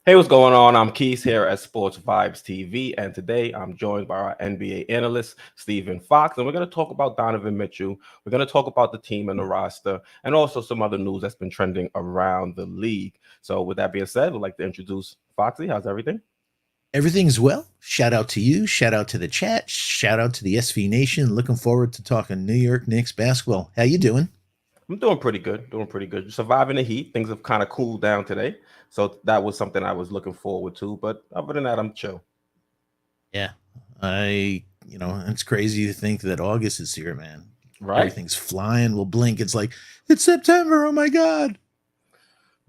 Hey, what's going on? I'm Keith here at Sports Vibes TV, and today I'm joined by our NBA analyst, Stephen Fox, and we're going to talk about Donovan Mitchell. We're going to talk about the team and the roster, and also some other news that's been trending around the league. So, with that being said, we'd like to introduce Foxy. How's everything? Everything's well. Shout out to you. Shout out to the chat. Shout out to the SV Nation. Looking forward to talking New York Knicks basketball. How you doing? I'm doing pretty good. Doing pretty good. Surviving the heat. Things have kind of cooled down today, so that was something I was looking forward to. But other than that, I'm chill. Yeah, it's crazy to think that August is here, man. Right? Everything's flying. We'll blink. It's like it's September. Oh my god.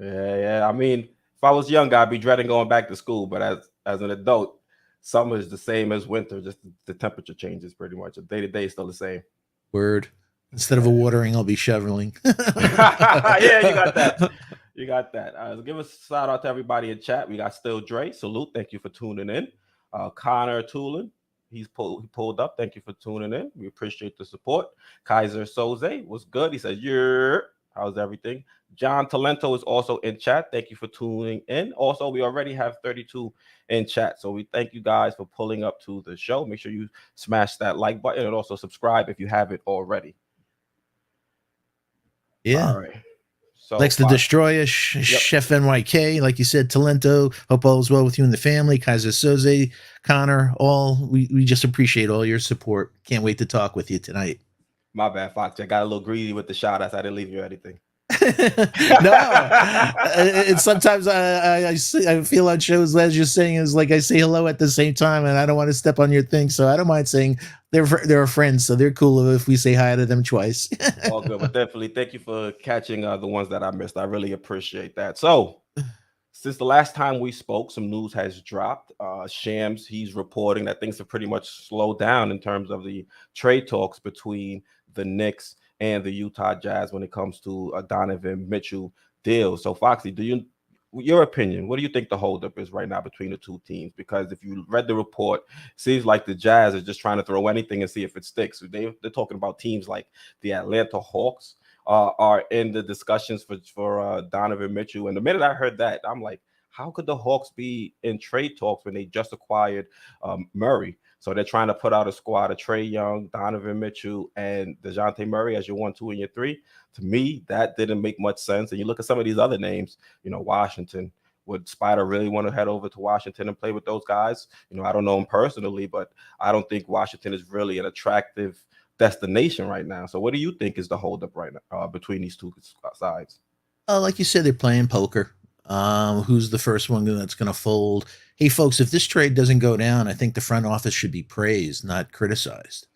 Yeah. I mean, if I was young, I'd be dreading going back to school. But as an adult, summer is the same as winter. Just the temperature changes pretty much. The day to day is still the same. Word. Instead of a watering, I'll be shoveling. Yeah, you got that. You got that. Give a shout out to everybody in chat. We got Still Dre. Salute. Thank you for tuning in. Connor Toolin. He pulled up. Thank you for tuning in. We appreciate the support. Kaiser Soze was good. He said, "Yeah, how's everything?" John Talento is also in chat. Thank you for tuning in. Also, we already have 32 in chat. So we thank you guys for pulling up to the show. Make sure you smash that like button and also subscribe if you haven't already. Yeah. All right. So Likes to destroy us, Chef NYK, like you said, Talento. Hope all is well with you and the family. Kaiser Soze, Connor, we just appreciate all your support. Can't wait to talk with you tonight. My bad, Fox. I got a little greedy with the shout outs. I didn't leave you anything. No, and sometimes I feel on shows as you're saying is like I say hello at the same time, and I don't want to step on your thing, so I don't mind saying they're friends, so they're cool if we say hi to them twice. All good, but definitely thank you for catching the ones that I missed. I really appreciate that. So, since the last time we spoke, some news has dropped. Shams, he's reporting that things have pretty much slowed down in terms of the trade talks between the Knicks and the Utah Jazz when it comes to a Donovan Mitchell deal. So, Foxy, your opinion, what do you think the holdup is right now between the two teams? Because if you read the report, it seems like the Jazz are just trying to throw anything and see if it sticks. They're talking about teams like the Atlanta Hawks are in the discussions for Donovan Mitchell. And the minute I heard that, I'm like, how could the Hawks be in trade talks when they just acquired Murray? So they're trying to put out a squad of Trae Young, Donovan Mitchell, and DeJounte Murray as your 1, 2, and your 3. To me, that didn't make much sense. And you look at some of these other names, Washington. Would Spida really want to head over to Washington and play with those guys? I don't know them personally, but I don't think Washington is really an attractive destination right now. So what do you think is the holdup right now between these two sides? Like you said, they're playing poker. Who's the first one that's going to fold? Hey, folks, if this trade doesn't go down, I think the front office should be praised, not criticized.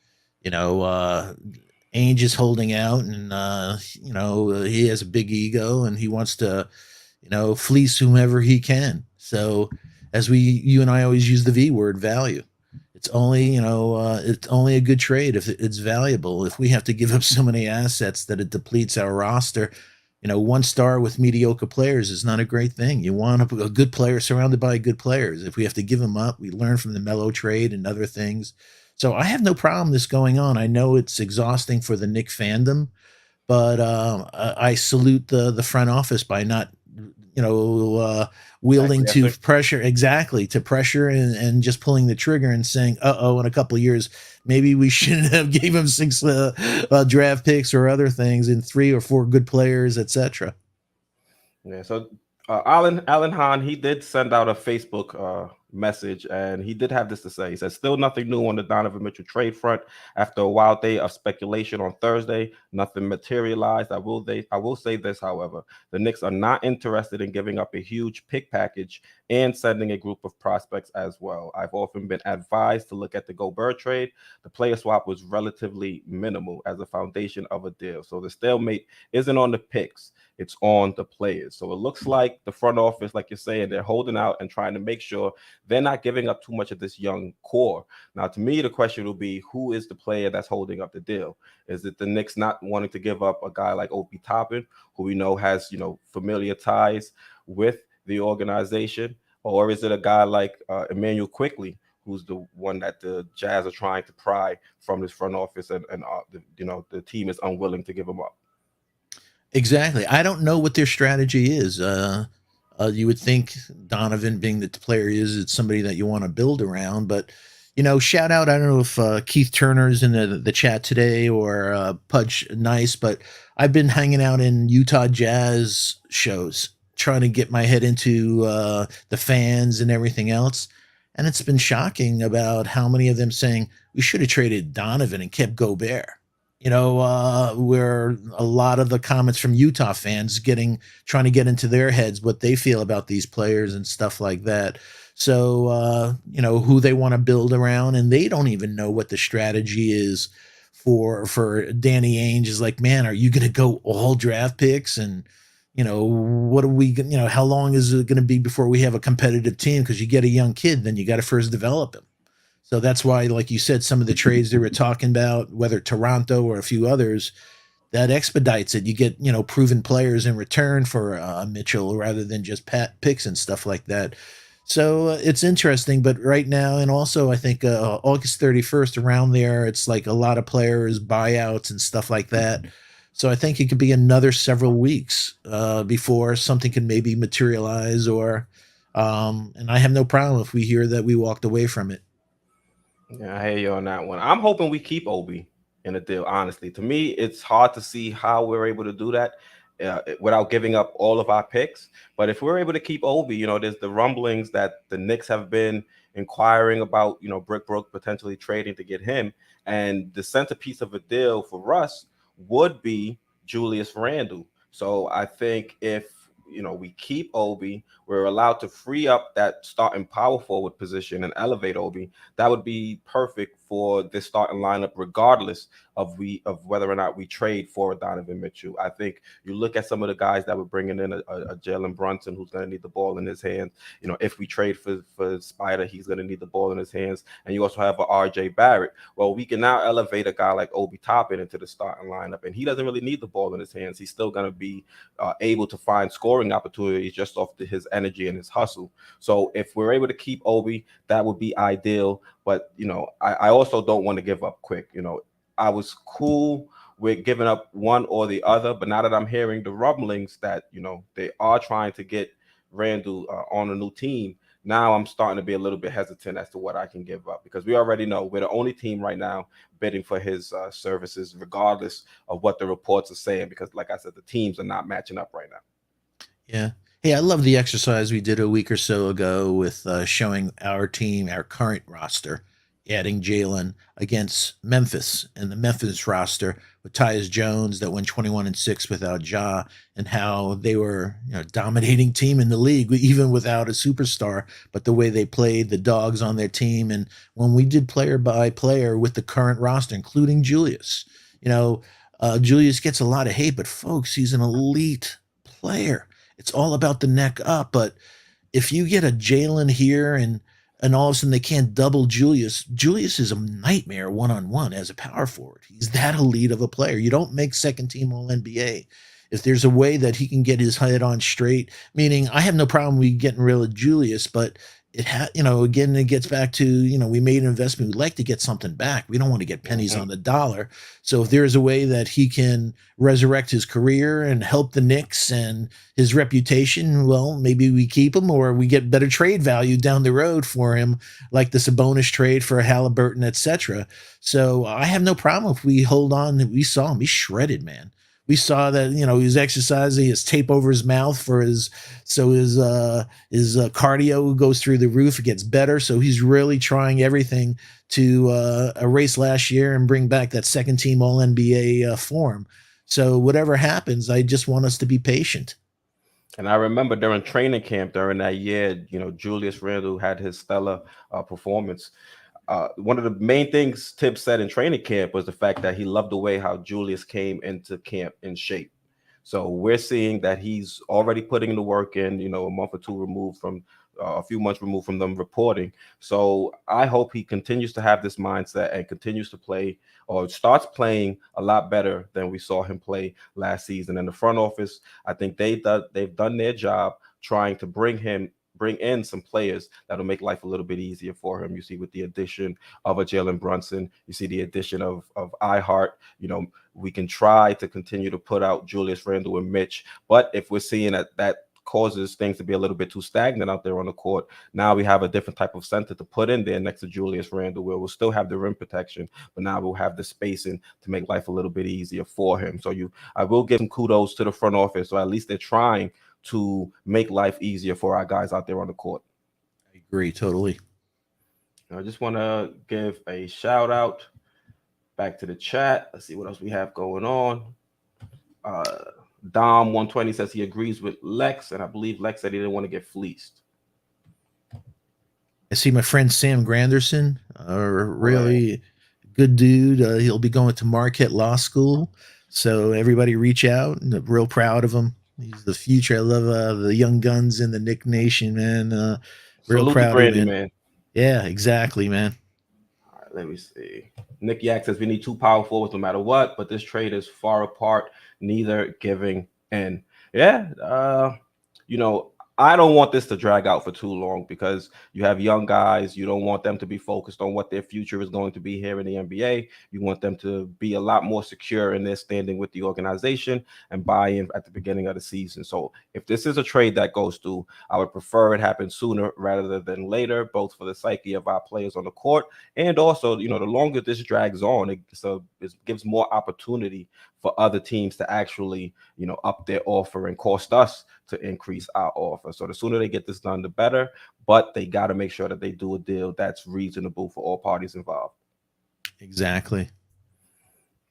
Ainge is holding out, and he has a big ego, and he wants to, fleece whomever he can. So, as you and I always use the V word, value. It's only a good trade if it's valuable. If we have to give up so many assets that it depletes our roster, one star with mediocre players is not a great thing. You want a good player surrounded by good players. If we have to give them up, we learn from the Melo trade and other things. So I have no problem this going on. I know it's exhausting for the Knick fandom, but I salute the front office by not, wielding to pressure to pressure and just pulling the trigger and saying, in a couple of years, maybe we shouldn't have gave him 6 draft picks or other things and 3 or 4 good players, etc. Yeah. So Alan Hahn, he did send out a Facebook message, and he did have this to say. He said, still nothing new on the Donovan Mitchell trade front. After a wild day of speculation on Thursday, nothing materialized. I will say this, however. The Knicks are not interested in giving up a huge pick package and sending a group of prospects as well. I've often been advised to look at the Gobert trade. The player swap was relatively minimal as a foundation of a deal. So the stalemate isn't on the picks. It's on the players. So it looks like the front office, like you're saying, they're holding out and trying to make sure they're not giving up too much of this young core. Now, to me, the question will be, who is the player that's holding up the deal? Is it the Knicks not wanting to give up a guy like Obi Toppin, who we know has, familiar ties with the organization? Or is it a guy like Emmanuel Quickley, who's the one that the Jazz are trying to pry from this front office, and the team is unwilling to give him up? Exactly. I don't know what their strategy is. You would think Donovan, being the player he is, it's somebody that you want to build around. But shout out. I don't know if Keith Turner's in the chat today or Pudge Nice, but I've been hanging out in Utah Jazz shows, trying to get my head into the fans and everything else. And it's been shocking about how many of them saying we should have traded Donovan and kept Gobert. Where a lot of the comments from Utah fans trying to get into their heads what they feel about these players and stuff like that. So, who they want to build around, and they don't even know what the strategy is for Danny Ainge. Is like, man, are you going to go all draft picks? And what are we? How long is it going to be before we have a competitive team? Because you get a young kid, then you got to first develop him. So that's why, like you said, some of the trades they were talking about, whether Toronto or a few others, that expedites it. You get, proven players in return for Mitchell rather than just pat picks and stuff like that. So it's interesting. But right now, and also I think August 31st around there, it's like a lot of players, buyouts and stuff like that. So I think it could be another several weeks before something can maybe materialize and I have no problem if we hear that we walked away from it. Yeah, I hear you on that one. I'm hoping we keep Obi in a deal. Honestly, to me, it's hard to see how we're able to do that without giving up all of our picks. But if we're able to keep Obi, there's the rumblings that the Knicks have been inquiring about, Brick Brook potentially trading to get him. And the centerpiece of a deal for us would be Julius Randle. So I think if we keep Obi, we're allowed to free up that starting power forward position and elevate Obi. That would be perfect for this starting lineup, regardless of whether or not we trade for Donovan Mitchell. I think you look at some of the guys that we're bringing in, a Jalen Brunson who's going to need the ball in his hands. If we trade for Spida, he's going to need the ball in his hands. And you also have a RJ Barrett. Well, we can now elevate a guy like Obi Toppin into the starting lineup, and he doesn't really need the ball in his hands. He's still going to be able to find scoring opportunities just off his energy and his hustle. So if we're able to keep Obi, that would be ideal. But I also don't want to give up quick. I was cool with giving up one or the other, but now that I'm hearing the rumblings that they are trying to get Randle on a new team, now I'm starting to be a little bit hesitant as to what I can give up, because we already know we're the only team right now bidding for his services, regardless of what the reports are saying. Because, like I said, the teams are not matching up right now. Yeah. Hey, I love the exercise we did a week or so ago with showing our team, our current roster, adding Jaylen against Memphis and the Memphis roster with Tyus Jones that went 21-6 without Ja, and how they were, dominating team in the league even without a superstar. But the way they played, the dogs on their team, and when we did player by player with the current roster, including Julius, Julius gets a lot of hate, but folks, he's an elite player. It's all about the neck up. But if you get a Jaylen here and all of a sudden they can't double Julius, Julius is a nightmare one-on-one as a power forward. He's that elite of a player. You don't make second team all NBA. If there's a way that he can get his head on straight, meaning I have no problem with getting rid of Julius, but again, it gets back to, we made an investment. We'd like to get something back. We don't want to get pennies on the dollar. So if there's a way that he can resurrect his career and help the Knicks and his reputation, well, maybe we keep him, or we get better trade value down the road for him, like the Sabonis trade for Halliburton, etc. So I have no problem if we hold on. We saw him. He's shredded, man. We saw that, he was exercising, his tape over his mouth for his cardio goes through the roof. It gets better. So he's really trying everything to erase last year and bring back that second team all NBA form. So whatever happens, I just want us to be patient. And I remember during training camp during that year, Julius Randle had his stellar performance. One of the main things Tibbs said in training camp was the fact that he loved the way how Julius came into camp in shape. So we're seeing that he's already putting the work in, a month or two removed from a few months removed from them reporting. So I hope he continues to have this mindset and continues to play, or starts playing a lot better than we saw him play last season. In the front office, I think they've done their job trying to bring in some players that'll make life a little bit easier for him. You see, with the addition of a Jalen Brunson, you see the addition of iHeart. We can try to continue to put out Julius Randle and Mitch, but if we're seeing that causes things to be a little bit too stagnant out there on the court. Now we have a different type of center to put in there next to Julius Randle, where we'll still have the rim protection, but now we'll have the spacing to make life a little bit easier for him. So I will give some kudos to the front office, so at least they're trying to make life easier for our guys out there on the court. I agree totally. I just want to give a shout out back to the chat. Let's see what else we have going on. Dom 120 says he agrees with Lex, and I believe Lex said he didn't want to get fleeced. I see my friend Sam Granderson, really good dude. He'll be going to Marquette Law School, so everybody reach out. I'm real proud of him. He's the future. I love the young guns in the Knick Nation, man. Real proud of him, man. Yeah, exactly, man. All right, let me see. Nick Yak says we need 2 power forwards no matter what, but this trade is far apart, neither giving in. Yeah, I don't want this to drag out for too long because you have young guys. You don't want them to be focused on what their future is going to be here in the NBA. You want them to be a lot more secure in their standing with the organization and buy in at the beginning of the season. So if this is a trade that goes through, I would prefer it happen sooner rather than later, both for the psyche of our players on the court and also, the longer this drags on, it gives more opportunity for other teams to actually, up their offer and cost us to increase our offer. So the sooner they get this done, the better. But they got to make sure that they do a deal that's reasonable for all parties involved. Exactly.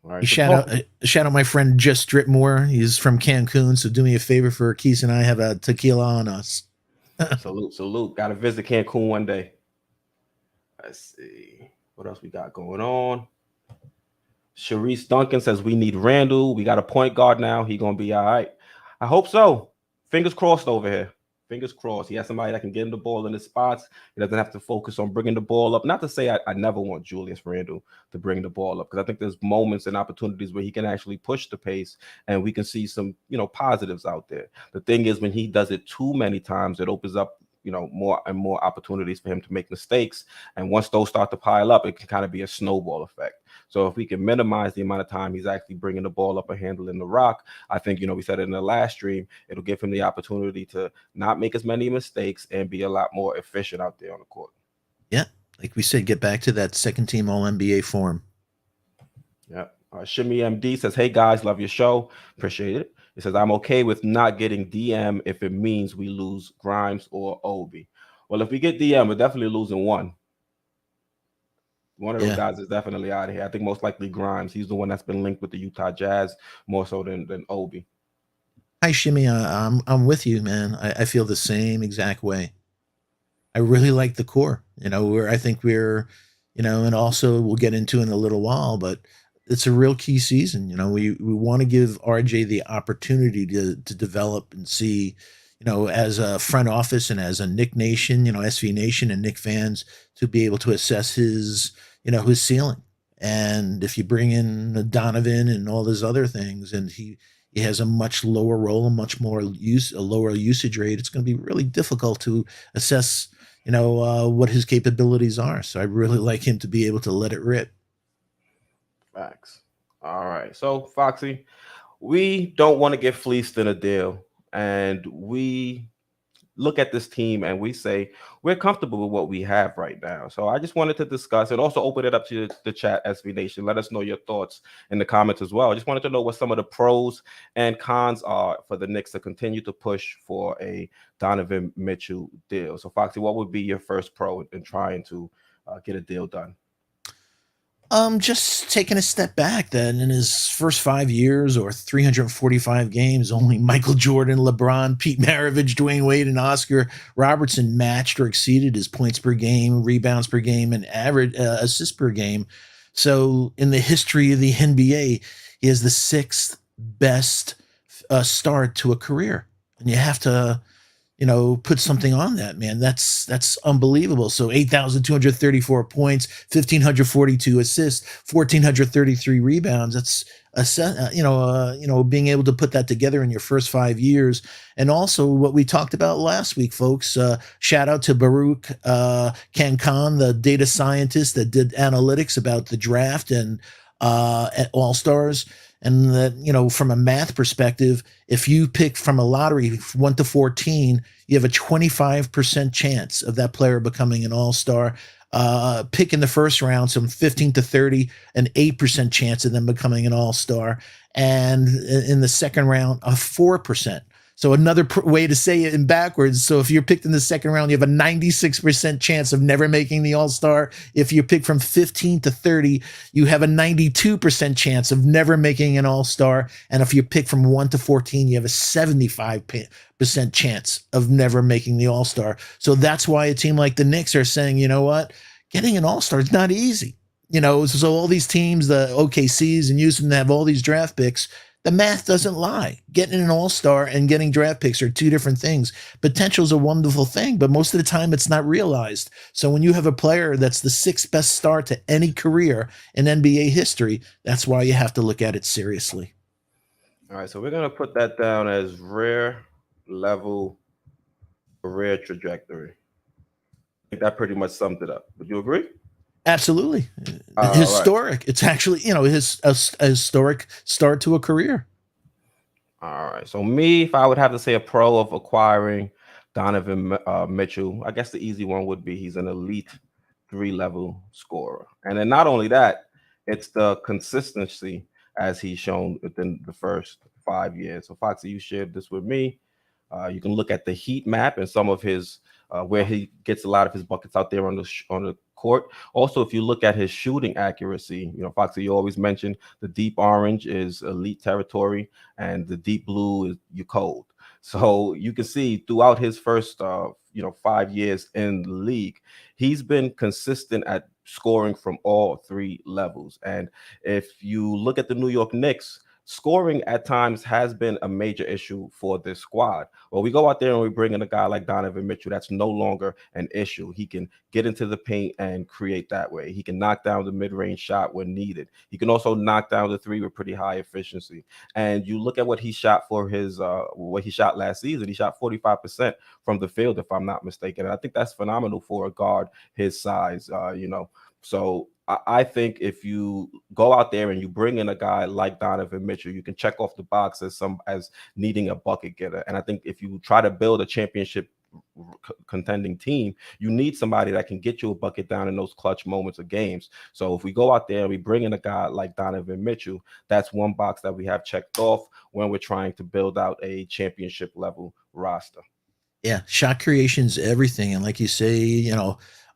All right. Shout out my friend Just Dripmore. He's from Cancun, so do me a favor for Keith and I have a tequila on us. Salute. Got to visit Cancun one day. Let's see what else we got going on. Sharice Duncan says we need Randle. We got a point guard now. He gonna be all right. I hope so. Fingers crossed over here. Fingers crossed. He has somebody that can get him the ball in the spots. He doesn't have to focus on bringing the ball up. Not to say I never want Julius Randle to bring the ball up, because I think there's moments and opportunities where he can actually push the pace and we can see some, positives out there. The thing is, when he does it too many times, it opens up, more and more opportunities for him to make mistakes. And once those start to pile up, it can kind of be a snowball effect. So if we can minimize the amount of time he's actually bringing the ball up and handling the rock, I think, we said it in the last stream, it'll give him the opportunity to not make as many mistakes and be a lot more efficient out there on the court. Yeah. Like we said, get back to that second team All-NBA form. Yeah. Shimmy MD says, hey guys, love your show. Appreciate it. It says, I'm okay with not getting DM if it means we lose Grimes or Obi. Well, if we get DM, we're definitely losing one. One of those guys is definitely out of here. I think most likely Grimes. He's the one that's been linked with the Utah Jazz more so than Obi. Hi, Shimmy. I'm with you, man. I feel the same exact way. I really like the core. I think we're, and also we'll get into in a little while, but it's a real key season. We want to give RJ the opportunity to develop and see, as a front office and as a Knick Nation, SV Nation and Knick fans, to be able to assess his ceiling. And if you bring in Donovan and all those other things, and he has a much lower role, a lower usage rate, it's going to be really difficult to assess, what his capabilities are. So I really like him to be able to let it rip. Facts. All right. So, Foxy, we don't want to get fleeced in a deal. And we look at this team and we say we're comfortable with what we have right now. So I just wanted to discuss and also open it up to the chat, SV Nation. Let us know your thoughts in the comments as well. I just wanted to know what some of the pros and cons are for the Knicks to continue to push for a Donovan Mitchell deal. So, Foxy, what would be your first pro in trying to get a deal done? Just taking a step back, then in his first 5 years or 345 games, only Michael Jordan, LeBron, Pete Maravich, Dwayne Wade, and Oscar Robertson matched or exceeded his points per game, rebounds per game, and average assists per game. So in the history of the NBA, he has the 6th best start to a career. And you have to, put something on that, man. That's unbelievable. So 8,234 points, 1,542 assists, 1,433 rebounds. That's being able to put that together in your first 5 years. And also what we talked about last week, folks, shout out to Baruch Kankan, the data scientist that did analytics about the draft and at All-Stars. And that, from a math perspective, if you pick from a lottery 1 to 14, you have a 25% chance of that player becoming an all-star. Pick in the first round, some 15 to 30, an 8% chance of them becoming an all-star. And in the second round, a 4%. So another way to say it in backwards. So if you're picked in the second round, you have a 96% chance of never making the All-Star. If you're picked from 15 to 30, you have a 92% chance of never making an All-Star. And if you're picked from 1 to 14, you have a 75% chance of never making the All-Star. So that's why a team like the Knicks are saying, you know what? Getting an All-Star is not easy. So all these teams, the OKCs and Houston, have all these draft picks. The math doesn't lie. Getting an all-star and getting draft picks are two different things. Potential is a wonderful thing, but most of the time it's not realized. So when you have a player that's the sixth best start to any career in NBA history, that's why you have to look at it seriously. All right, so we're going to put that down as rare level, career trajectory. I think that pretty much summed it up. Would you agree? Absolutely. Historic. Right. It's actually, his a historic start to a career. All right. So me, if I would have to say a pro of acquiring Donovan Mitchell, I guess the easy one would be he's an elite 3-level scorer. And then not only that, it's the consistency as he's shown within the first 5 years. So Foxy, you shared this with me. You can look at the heat map and some of his where he gets a lot of his buckets out there on the court. Also, if you look at his shooting accuracy, Foxy, you always mention the deep orange is elite territory and the deep blue is you cold. So you can see throughout his first 5 years in the league, he's been consistent at scoring from all 3 levels. And if you look at the New York Knicks, scoring at times has been a major issue for this squad. Well, we go out there and we bring in a guy like Donovan Mitchell. That's no longer an issue. He can get into the paint and create that way. He can knock down the mid-range shot when needed. He can also knock down the 3 with pretty high efficiency. And you look at what he shot for his what he shot last season. He shot 45% from the field, if I'm not mistaken. And I think that's phenomenal for a guard his size. So I think if you go out there and you bring in a guy like Donovan Mitchell, you can check off the box as needing a bucket getter. And I think if you try to build a championship contending team, you need somebody that can get you a bucket down in those clutch moments of games. So if we go out there and we bring in a guy like Donovan Mitchell, that's one box that we have checked off when we're trying to build out a championship level roster. Yeah, shot creation's everything. And like you say,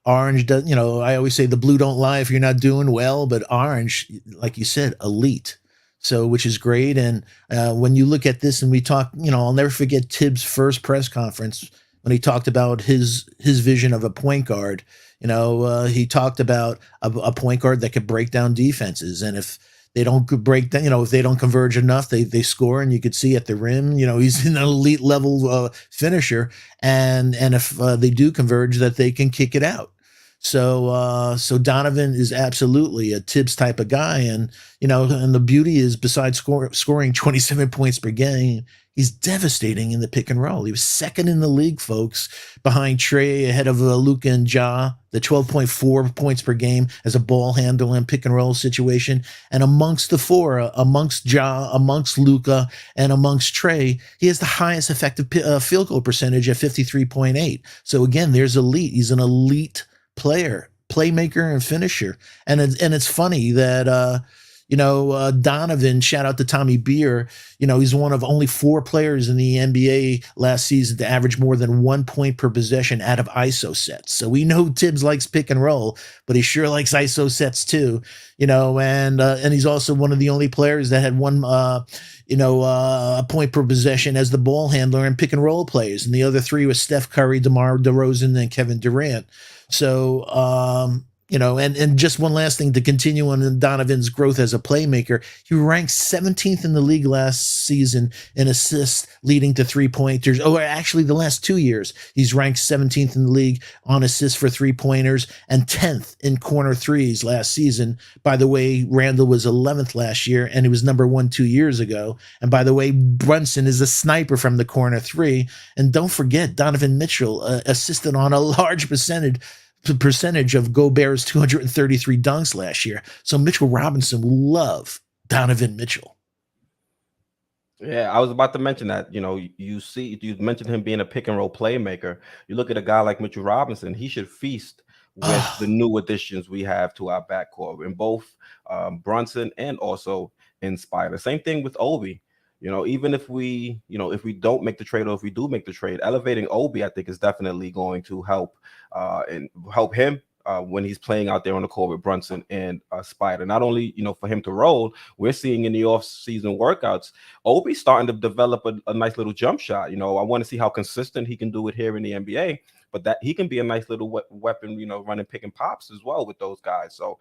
orange does, I always say the blue don't lie if you're not doing well, but orange, like you said, elite. So, which is great. And when you look at this and we talk, I'll never forget Tibbs' first press conference when he talked about his vision of a point guard. He talked about a point guard that could break down defenses. And if they don't break down, if they don't converge enough, they score. And you could see at the rim, he's an elite level finisher. And if they do converge, that they can kick it out. So Donovan is absolutely a Tibbs type of guy. And, and the beauty is besides scoring 27 points per game, he's devastating in the pick and roll. He was second in the league, folks, behind Trey, ahead of Luka and Ja, the 12.4 points per game as a ball handle and pick and roll situation. And amongst the 4, amongst Ja, amongst Luka, and amongst Trey, he has the highest effective field goal percentage at 53.8. So again, there's elite. He's an elite player, playmaker, and finisher. And it's funny that Donovan, shout out to Tommy Beer, he's one of only 4 players in the NBA last season to average more than 1 point per possession out of ISO sets. So we know Tibbs likes pick and roll, but he sure likes ISO sets too, and he's also one of the only players that had a point per possession as the ball handler and pick and roll plays. And the other 3 was Steph Curry, DeMar DeRozan, and Kevin Durant. So, and just one last thing to continue on Donovan's growth as a playmaker. He ranked 17th in the league last season in assists leading to 3-pointers. Oh, actually the last 2 years, he's ranked 17th in the league on assists for 3-pointers and 10th in corner threes last season. By the way, Randle was 11th last year and he was number 1 2 years ago. And by the way, Brunson is a sniper from the corner 3. And don't forget, Donovan Mitchell assisted on a large percentage of Gobert's 233 dunks last year. So Mitchell Robinson will love Donovan Mitchell. Yeah, I was about to mention that. You mentioned him being a pick and roll playmaker. You look at a guy like Mitchell Robinson, he should feast with the Oh, new additions we have to our backcourt in both Brunson and also in Spida. Same thing with Obi. Even if we don't make the trade or if we do make the trade, elevating Obi, I think, is definitely going to and help him when he's playing out there on the court with Brunson and Spider. Not only for him to roll, we're seeing in the off-season workouts Obi's starting to develop a nice little jump shot. I want to see how consistent he can do it here in the NBA, but that he can be a nice little weapon, running pick and pops as well with those guys. So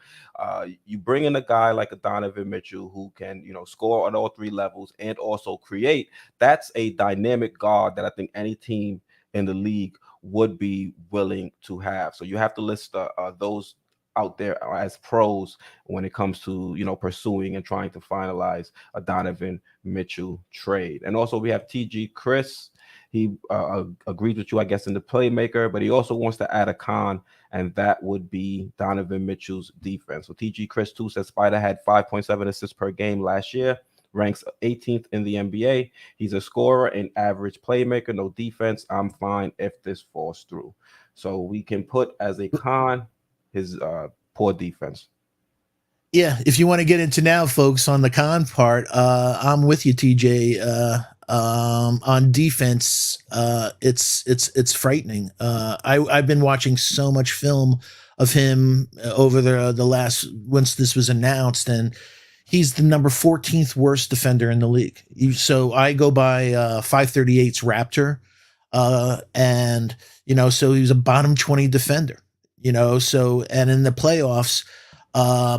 you bring in a guy like a Donovan Mitchell who can, score on all three levels and also create. That's a dynamic guard that I think any team in the league would be willing to have. So you have to list those out there as pros when it comes to pursuing and trying to finalize a Donovan Mitchell trade. And also we have TG Chris. He agrees with you, I guess, in the playmaker, but he also wants to add a con, and that would be Donovan Mitchell's defense. So TG Chris too says Spider had 5.7 assists per game last year, ranks 18th in the NBA. He's a scorer and average playmaker, no defense. I'm fine if this falls through. So we can put as a con his poor defense. yeah. If you want to get into now, folks, on the con part, I'm with you, TJ. On defense, it's frightening. I've been watching so much film of him over the last once this was announced, and he's the number 14th worst defender in the league. So I go by 538's Raptor, and so he was a bottom 20 defender. So and in the playoffs,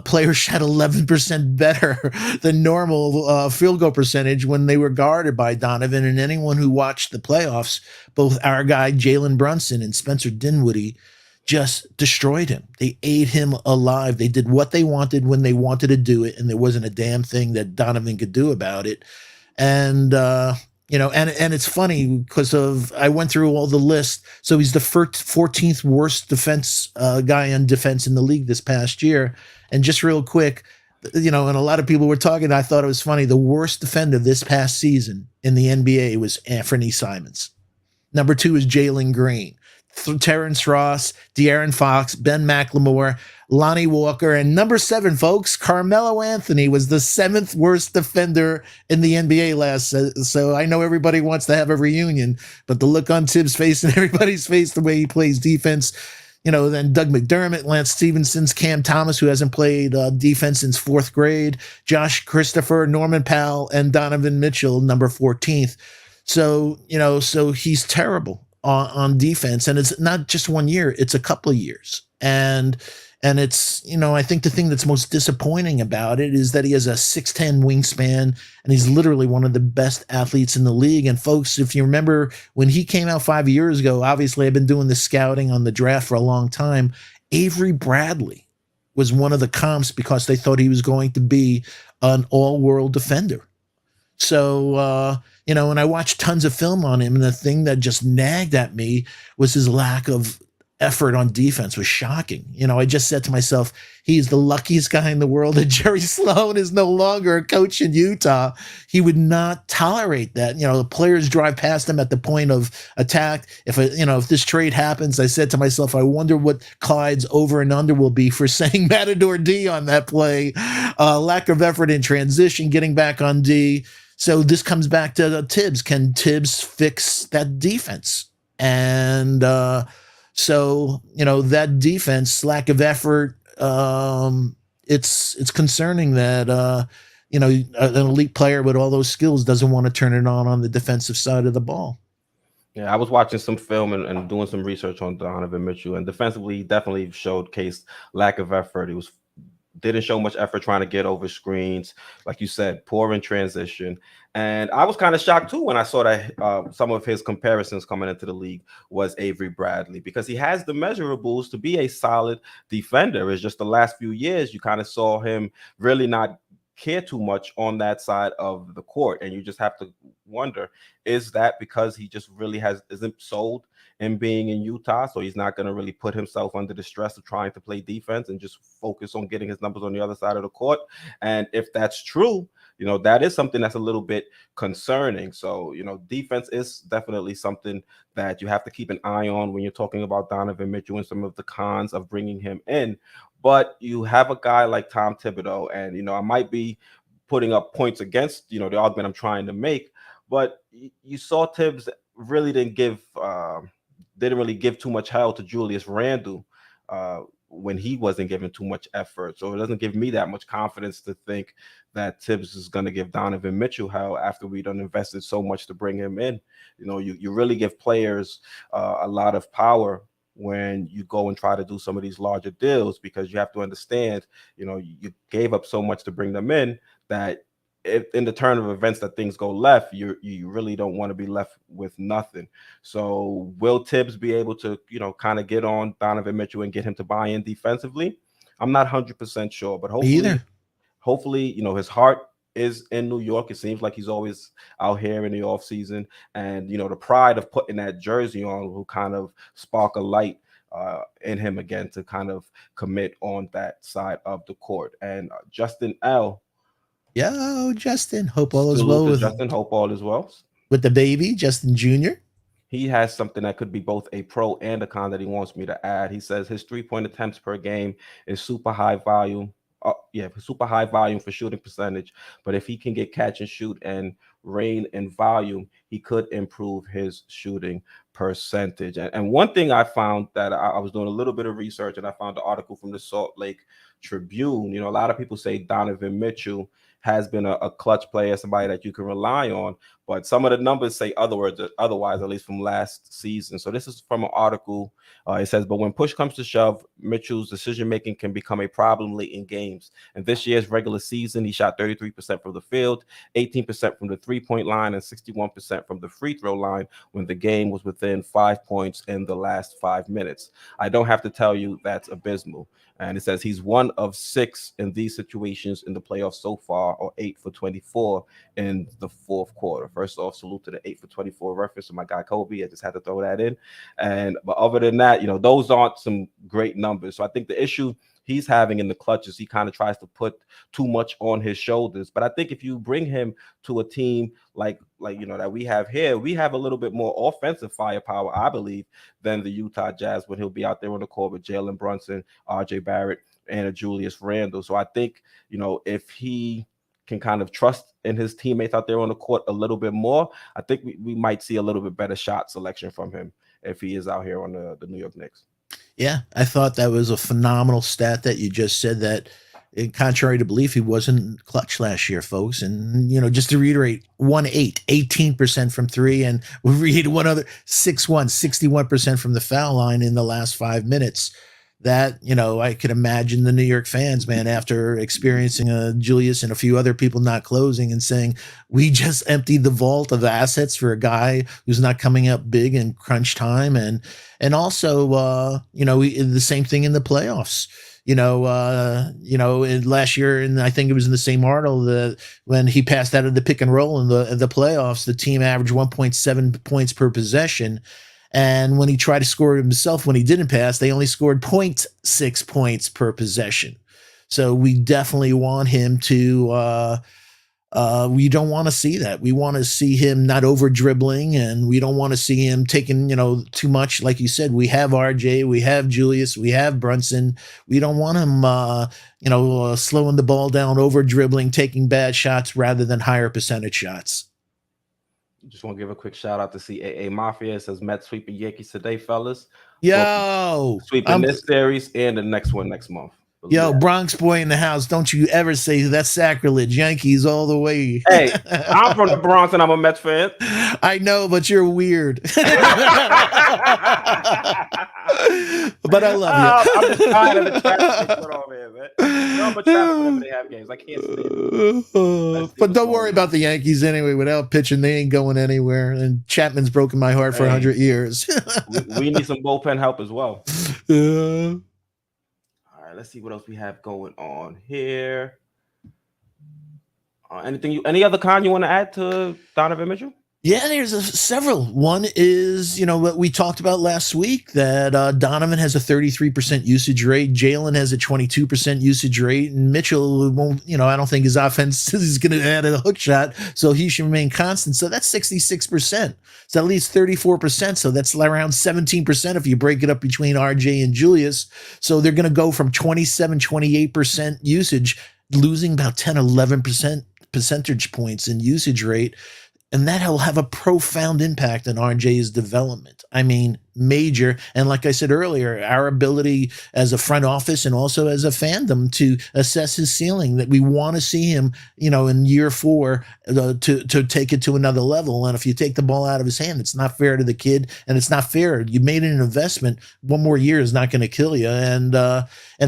players shot 11% better than normal field goal percentage when they were guarded by Donovan. And anyone who watched the playoffs, both our guy Jaylen Brunson and Spencer Dinwiddie just destroyed him. They ate him alive. They did what they wanted when they wanted to do it, and there wasn't a damn thing that Donovan could do about it. And and it's funny because of I went through all the lists. So he's the 14th worst defense guy on defense in the league this past year. And just real quick, and a lot of people were talking. I thought it was funny. The worst defender this past season in the NBA was Anthony Simons. Number 2 is Jalen Green. Terrence Ross, De'Aaron Fox, Ben McLemore, Lonnie Walker, and number 7, folks, Carmelo Anthony was the 7th worst defender in the NBA last. So I know everybody wants to have a reunion, but the look on Tibbs' face and everybody's face, the way he plays defense, then Doug McDermott, Lance Stevenson's, Cam Thomas, who hasn't played defense since 4th grade, Josh Christopher, Norman Powell, and Donovan Mitchell, number 14th. So, so he's terrible on defense, and it's not just 1 year, it's a couple of years. And it's, I think the thing that's most disappointing about it is that he has a 6'10 wingspan, and he's literally one of the best athletes in the league. And folks, if you remember when he came out 5 years ago, obviously I've been doing the scouting on the draft for a long time. Avery Bradley was one of the comps because they thought he was going to be an all-world defender. So, and I watched tons of film on him, and the thing that just nagged at me was his lack of effort on defense was shocking. I just said to myself, he's the luckiest guy in the world that Jerry Sloan is no longer a coach in Utah. He would not tolerate that. The players drive past him at the point of attack. If this trade happens, I said to myself, I wonder what Clyde's over and under will be for saying Matador D on that play. Lack of effort in transition, getting back on D. So this comes back to Tibbs. Can Tibbs fix that defense? And so that defense, lack of effort, it's concerning that an elite player with all those skills doesn't want to turn it on the defensive side of the ball. Yeah, I was watching some film and doing some research on Donovan Mitchell, and defensively, he definitely showcased lack of effort. He didn't show much effort trying to get over screens, like you said, poor in transition. And I was kind of shocked too when I saw that some of his comparisons coming into the league was Avery Bradley, because he has the measurables to be a solid defender. It's just the last few years you kind of saw him really not care too much on that side of the court, and you just have to wonder, is that because he just really isn't sold in being in Utah, so he's not going to really put himself under the stress of trying to play defense and just focus on getting his numbers on the other side of the court. And if that's true, that is something that's a little bit concerning. So, defense is definitely something that you have to keep an eye on when you're talking about Donovan Mitchell and some of the cons of bringing him in. But you have a guy like Tom Thibodeau, and I might be putting up points against the argument I'm trying to make, but you saw Tibbs really didn't really give too much hell to Julius Randle when he wasn't given too much effort. So it doesn't give me that much confidence to think that Tibbs is going to give Donovan Mitchell hell after we done invested so much to bring him in. You really give players a lot of power when you go and try to do some of these larger deals, because you have to understand, you gave up so much to bring them in that if in the turn of events that things go left, you really don't want to be left with nothing. So will Tibbs be able to, kind of get on Donovan Mitchell and get him to buy in defensively? I'm not 100% sure, but Me either. hopefully, his heart is in New York. It seems like he's always out here in the off season, and the pride of putting that jersey on will kind of spark a light in him again to kind of commit on that side of the court. And Justin L. Yo, Justin. Hope all is Salute well to with Justin. Hope all is well. the baby, Justin Jr. He has something that could be both a pro and a con that he wants me to add. He says his 3-point attempts per game is super high volume. Super high volume for shooting percentage. But if he can get catch and shoot and reign in volume, he could improve his shooting percentage. And one thing I found that I was doing a little bit of research, and I found an article from the Salt Lake Tribune. A lot of people say Donovan Mitchell has been a clutch player, somebody that you can rely on, but some of the numbers say otherwise, at least from last season. So this is from an article. It says, but when push comes to shove, Mitchell's decision-making can become a problem late in games. And this year's regular season, he shot 33% from the field, 18% from the three-point line, and 61% from the free throw line when the game was within 5 points in the last 5 minutes. I don't have to tell you that's abysmal. And it says he's 1 of 6 in these situations in the playoffs so far, or 8 for 24 in the fourth quarter. First off, salute to the 8 for 24 reference to my guy Kobe. I just had to throw that in. But other than that, those aren't some great numbers. So I think the issue he's having in the clutch is he kind of tries to put too much on his shoulders. But I think if you bring him to a team like that we have here, we have a little bit more offensive firepower, I believe, than the Utah Jazz when he'll be out there on the court with Jaylen Brunson, RJ Barrett, and a Julius Randle. So I think, if he can kind of trust in his teammates out there on the court a little bit more, I think we might see a little bit better shot selection from him if he is out here on the New York Knicks. Yeah, I thought that was a phenomenal stat that you just said, that contrary to belief, he wasn't clutch last year, folks. And, just to reiterate, 1-8, 18% from three. And we read one other 6-1, 61% from the foul line in the last 5 minutes. That, I could imagine the New York fans, man, after experiencing Julius and a few other people not closing and saying, we just emptied the vault of assets for a guy who's not coming up big in crunch time. And also, the same thing in the playoffs. In last year, and I think it was in the same article, that when he passed out of the pick and roll in the playoffs, the team averaged 1.7 points per possession. And when he tried to score himself, when he didn't pass, they only scored 0.6 points per possession. So we definitely want him to, we don't want to see that. We want to see him not over dribbling, and we don't want to see him taking, too much. Like you said, we have RJ, we have Julius, we have Brunson. We don't want him, slowing the ball down, over dribbling, taking bad shots rather than higher percentage shots. Just want to give a quick shout out to CAA Mafia. It says Mets sweeping Yankees today, fellas. Yo, sweeping this series and the next one next month. Yo, Bronx boy in the house, don't you ever say that's sacrilege. Yankees all the way. Hey, I'm from the Bronx and I'm a Mets fan. I know, but you're weird. But I love you. I'm just tired of the traffic they put on here, man. But traffic whenever they have games. I can't stand But don't worry about the Yankees anyway. Without pitching, they ain't going anywhere. And Chapman's broken my heart for 100 years. we need some bullpen help as well. Let's see what else we have going on here. Any other con you want to add to Donovan Mitchell? Yeah, there's several. One is, what we talked about last week, that Donovan has a 33% usage rate, Jaylen has a 22% usage rate, and Mitchell won't, I don't think his offense is going to add a hook shot, so he should remain constant. So that's 66%. So at least 34%. So that's around 17% if you break it up between RJ and Julius. So they're going to go from 27, 28% usage, losing about 10, 11% percentage points in usage rate, and that will have a profound impact on RJ's development. I mean, major. And like I said earlier, our ability as a front office and also as a fandom to assess his ceiling, that we want to see him, in year 4 to take it to another level. And if you take the ball out of his hand, it's not fair to the kid, and it's not fair. You made an investment. One more year is not going to kill you. And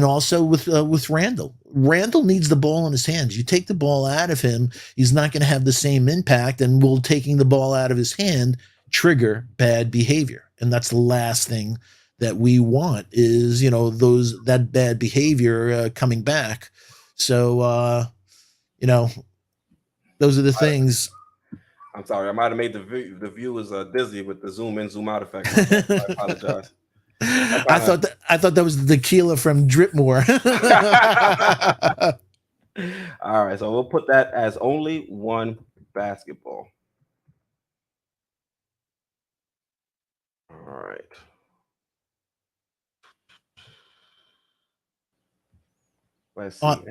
also with Randle. Randle needs the ball in his hands. You take the ball out of him, he's not going to have the same impact, and will taking the ball out of his hand trigger bad behavior. And that's the last thing that we want is, that bad behavior coming back. So, those are the things. I'm sorry, I might have made the viewers dizzy with the zoom in, zoom out effect. I apologize. I thought that was the tequila from Dripmore. All right, so we'll put that as only one basketball. All right. Let's see. on,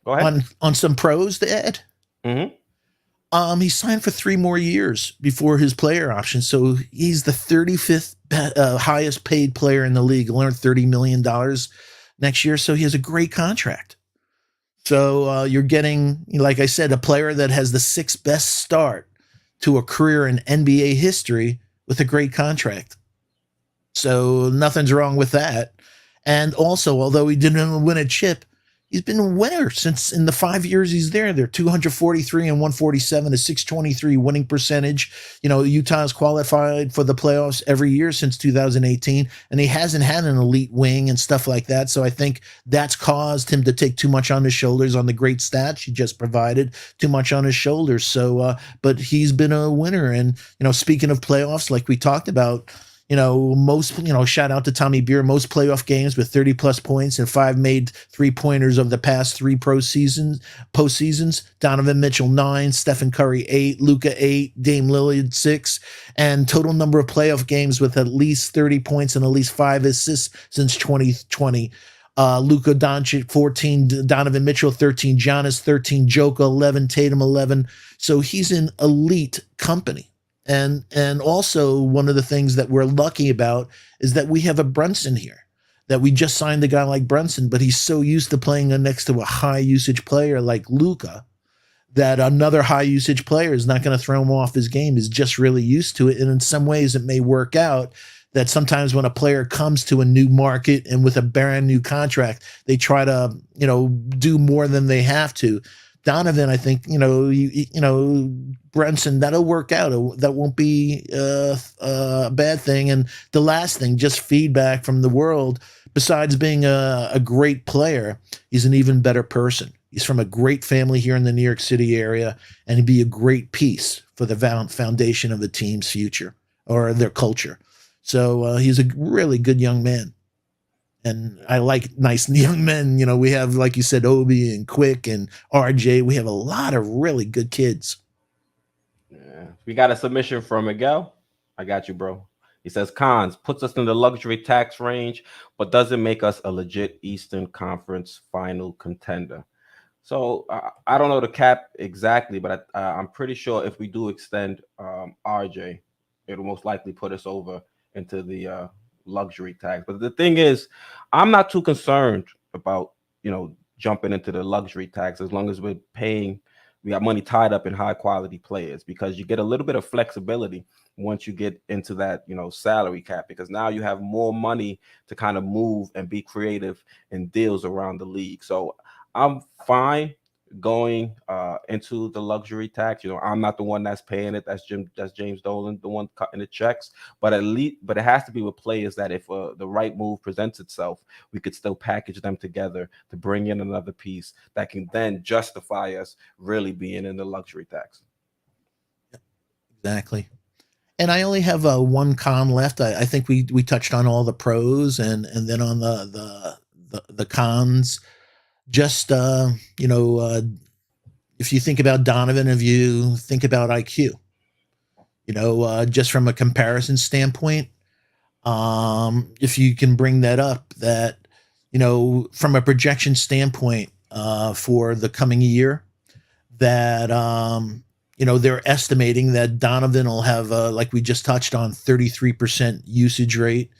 Go ahead. on some pros to add. Mm-hmm. He signed for 3 more years before his player option, so he's the 35th highest paid player in the league. He'll earn $30 million next year, so he has a great contract. So you're getting, like I said, a player that has the 6th best start to a career in NBA history with a great contract. So nothing's wrong with that. And also, although he didn't win a chip, he's been a winner since in the 5 years he's there. They're 243 and 147, a 623 winning percentage. Utah's qualified for the playoffs every year since 2018, and he hasn't had an elite wing and stuff like that. So I think that's caused him to take too much on his shoulders on the great stats he just provided, too much on his shoulders. So, but he's been a winner. And, speaking of playoffs, like we talked about, most, shout out to Tommy Beer, most playoff games with 30 plus points and 5 made 3-pointers of the past 3 postseasons. Donovan Mitchell 9, Stephen Curry 8, Luka 8, Dame Lillard 6, and total number of playoff games with at least 30 points and at least 5 assists since 2020. Luka Doncic 14, Donovan Mitchell 13, Giannis 13, Joker 11, Tatum 11. So he's in elite company. And also one of the things that we're lucky about is that we have a Brunson here, that we just signed a guy like Brunson, but he's so used to playing next to a high usage player like Luka that another high usage player is not going to throw him off his game. Is just really used to it. And in some ways it may work out that sometimes when a player comes to a new market and with a brand new contract, they try to, do more than they have to. Donovan, I think, Brunson, that'll work out. That won't be a bad thing. And the last thing, just feedback from the world. Besides being a great player, he's an even better person. He's from a great family here in the New York City area, and he'd be a great piece for the foundation of the team's future or their culture. So he's a really good young man. And I like nice young men. We have, like you said, Obi and Quick and RJ. We have a lot of really good kids. Yeah. We got a submission from Miguel. I got you, bro. He says cons puts us in the luxury tax range, but doesn't make us a legit Eastern Conference final contender. So I don't know the cap exactly, but I'm pretty sure if we do extend RJ, it'll most likely put us over into the luxury tax. But the thing is, I'm not too concerned about jumping into the luxury tax as long as we're paying. We got money tied up in high quality players because you get a little bit of flexibility once you get into that salary cap, because now you have more money to kind of move and be creative in deals around the league. So I'm fine going into the luxury tax. I'm not the one that's paying it. That's James Dolan, the one cutting the checks. But it has to be with players that if the right move presents itself, we could still package them together to bring in another piece that can then justify us really being in the luxury tax. Exactly. And I only have one con left. I think we touched on all the pros, and then on the cons. Just if you think about Donovan, if you think about IQ, just from a comparison standpoint, if you can bring that up, that from a projection standpoint for the coming year, that they're estimating that Donovan will have, like we just touched on, 33% usage rate,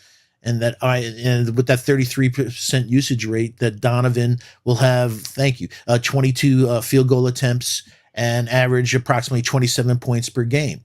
and with that 33% usage rate, that Donovan will have, 22 field goal attempts and average approximately 27 points per game.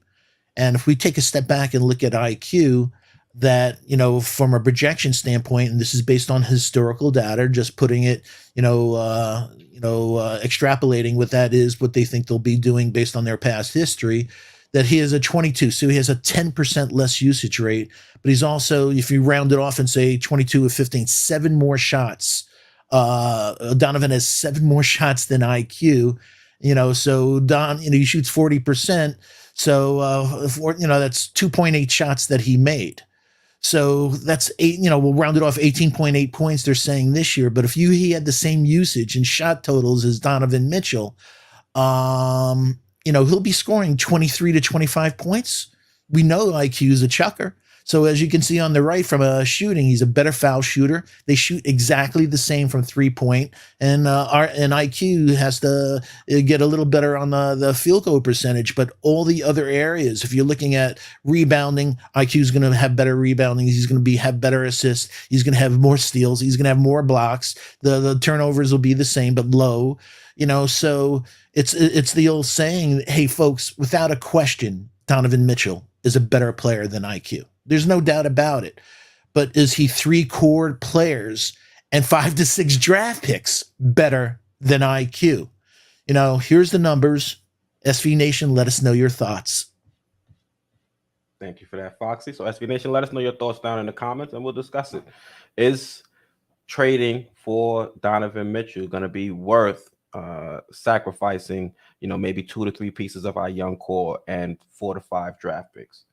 And if we take a step back and look at IQ, that from a projection standpoint, and this is based on historical data, just putting it, extrapolating what that is, what they think they'll be doing based on their past history, that he is a 22, so he has a 10% less usage rate, but he's also, if you round it off and say 22 of 15, 7 more shots. Donovan has 7 more shots than IQ, so he shoots 40%. So, that's 2.8 shots that he made. So that's 8, we'll round it off, 18.8 points they're saying this year. But if he had the same usage and shot totals as Donovan Mitchell, he'll be scoring 23 to 25 points. We know IQ is a chucker. So as you can see on the right, from a shooting, he's a better foul shooter. They shoot exactly the same from 3-point, and IQ has to get a little better on the field goal percentage. But all the other areas, if you're looking at rebounding, IQ is going to have better rebounding. He's going to have better assists. He's going to have more steals. He's going to have more blocks. The turnovers will be the same, but low. So it's the old saying, hey folks, without a question, Donovan Mitchell is a better player than IQ. There's no doubt about it. But is he 3 core players and 5 to 6 draft picks better than IQ? Here's the numbers. SV Nation, let us know your thoughts. Thank you for that, Foxy. So SV Nation, let us know your thoughts down in the comments and we'll discuss it. Is trading for Donovan Mitchell going to be worth sacrificing, maybe 2 to 3 pieces of our young core and 4 to 5 draft picks?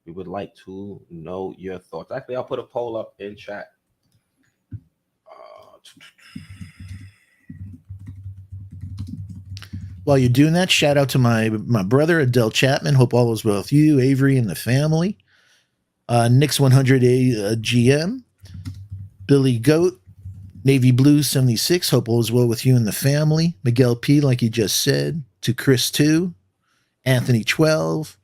We would like to know your thoughts. Actually, I'll put a poll up in chat. While you're doing that, shout out to my brother, Adele Chapman. Hope all is well with you, Avery, and the family. Knicks 100A GM. Billy Goat. Navy Blue 76. Hope all is well with you and the family. Miguel P, like you just said. To Chris 2. Anthony 12.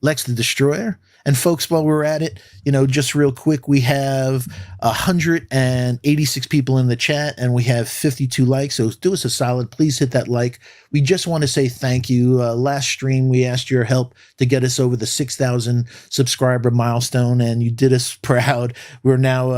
Lex the Destroyer. And folks, while we're at it, just real quick, we have 186 people in the chat and we have 52 likes. So do us a solid. Please hit that like. We just want to say thank you. Last stream, we asked your help to get us over the 6,000 subscriber milestone, and you did us proud. We're now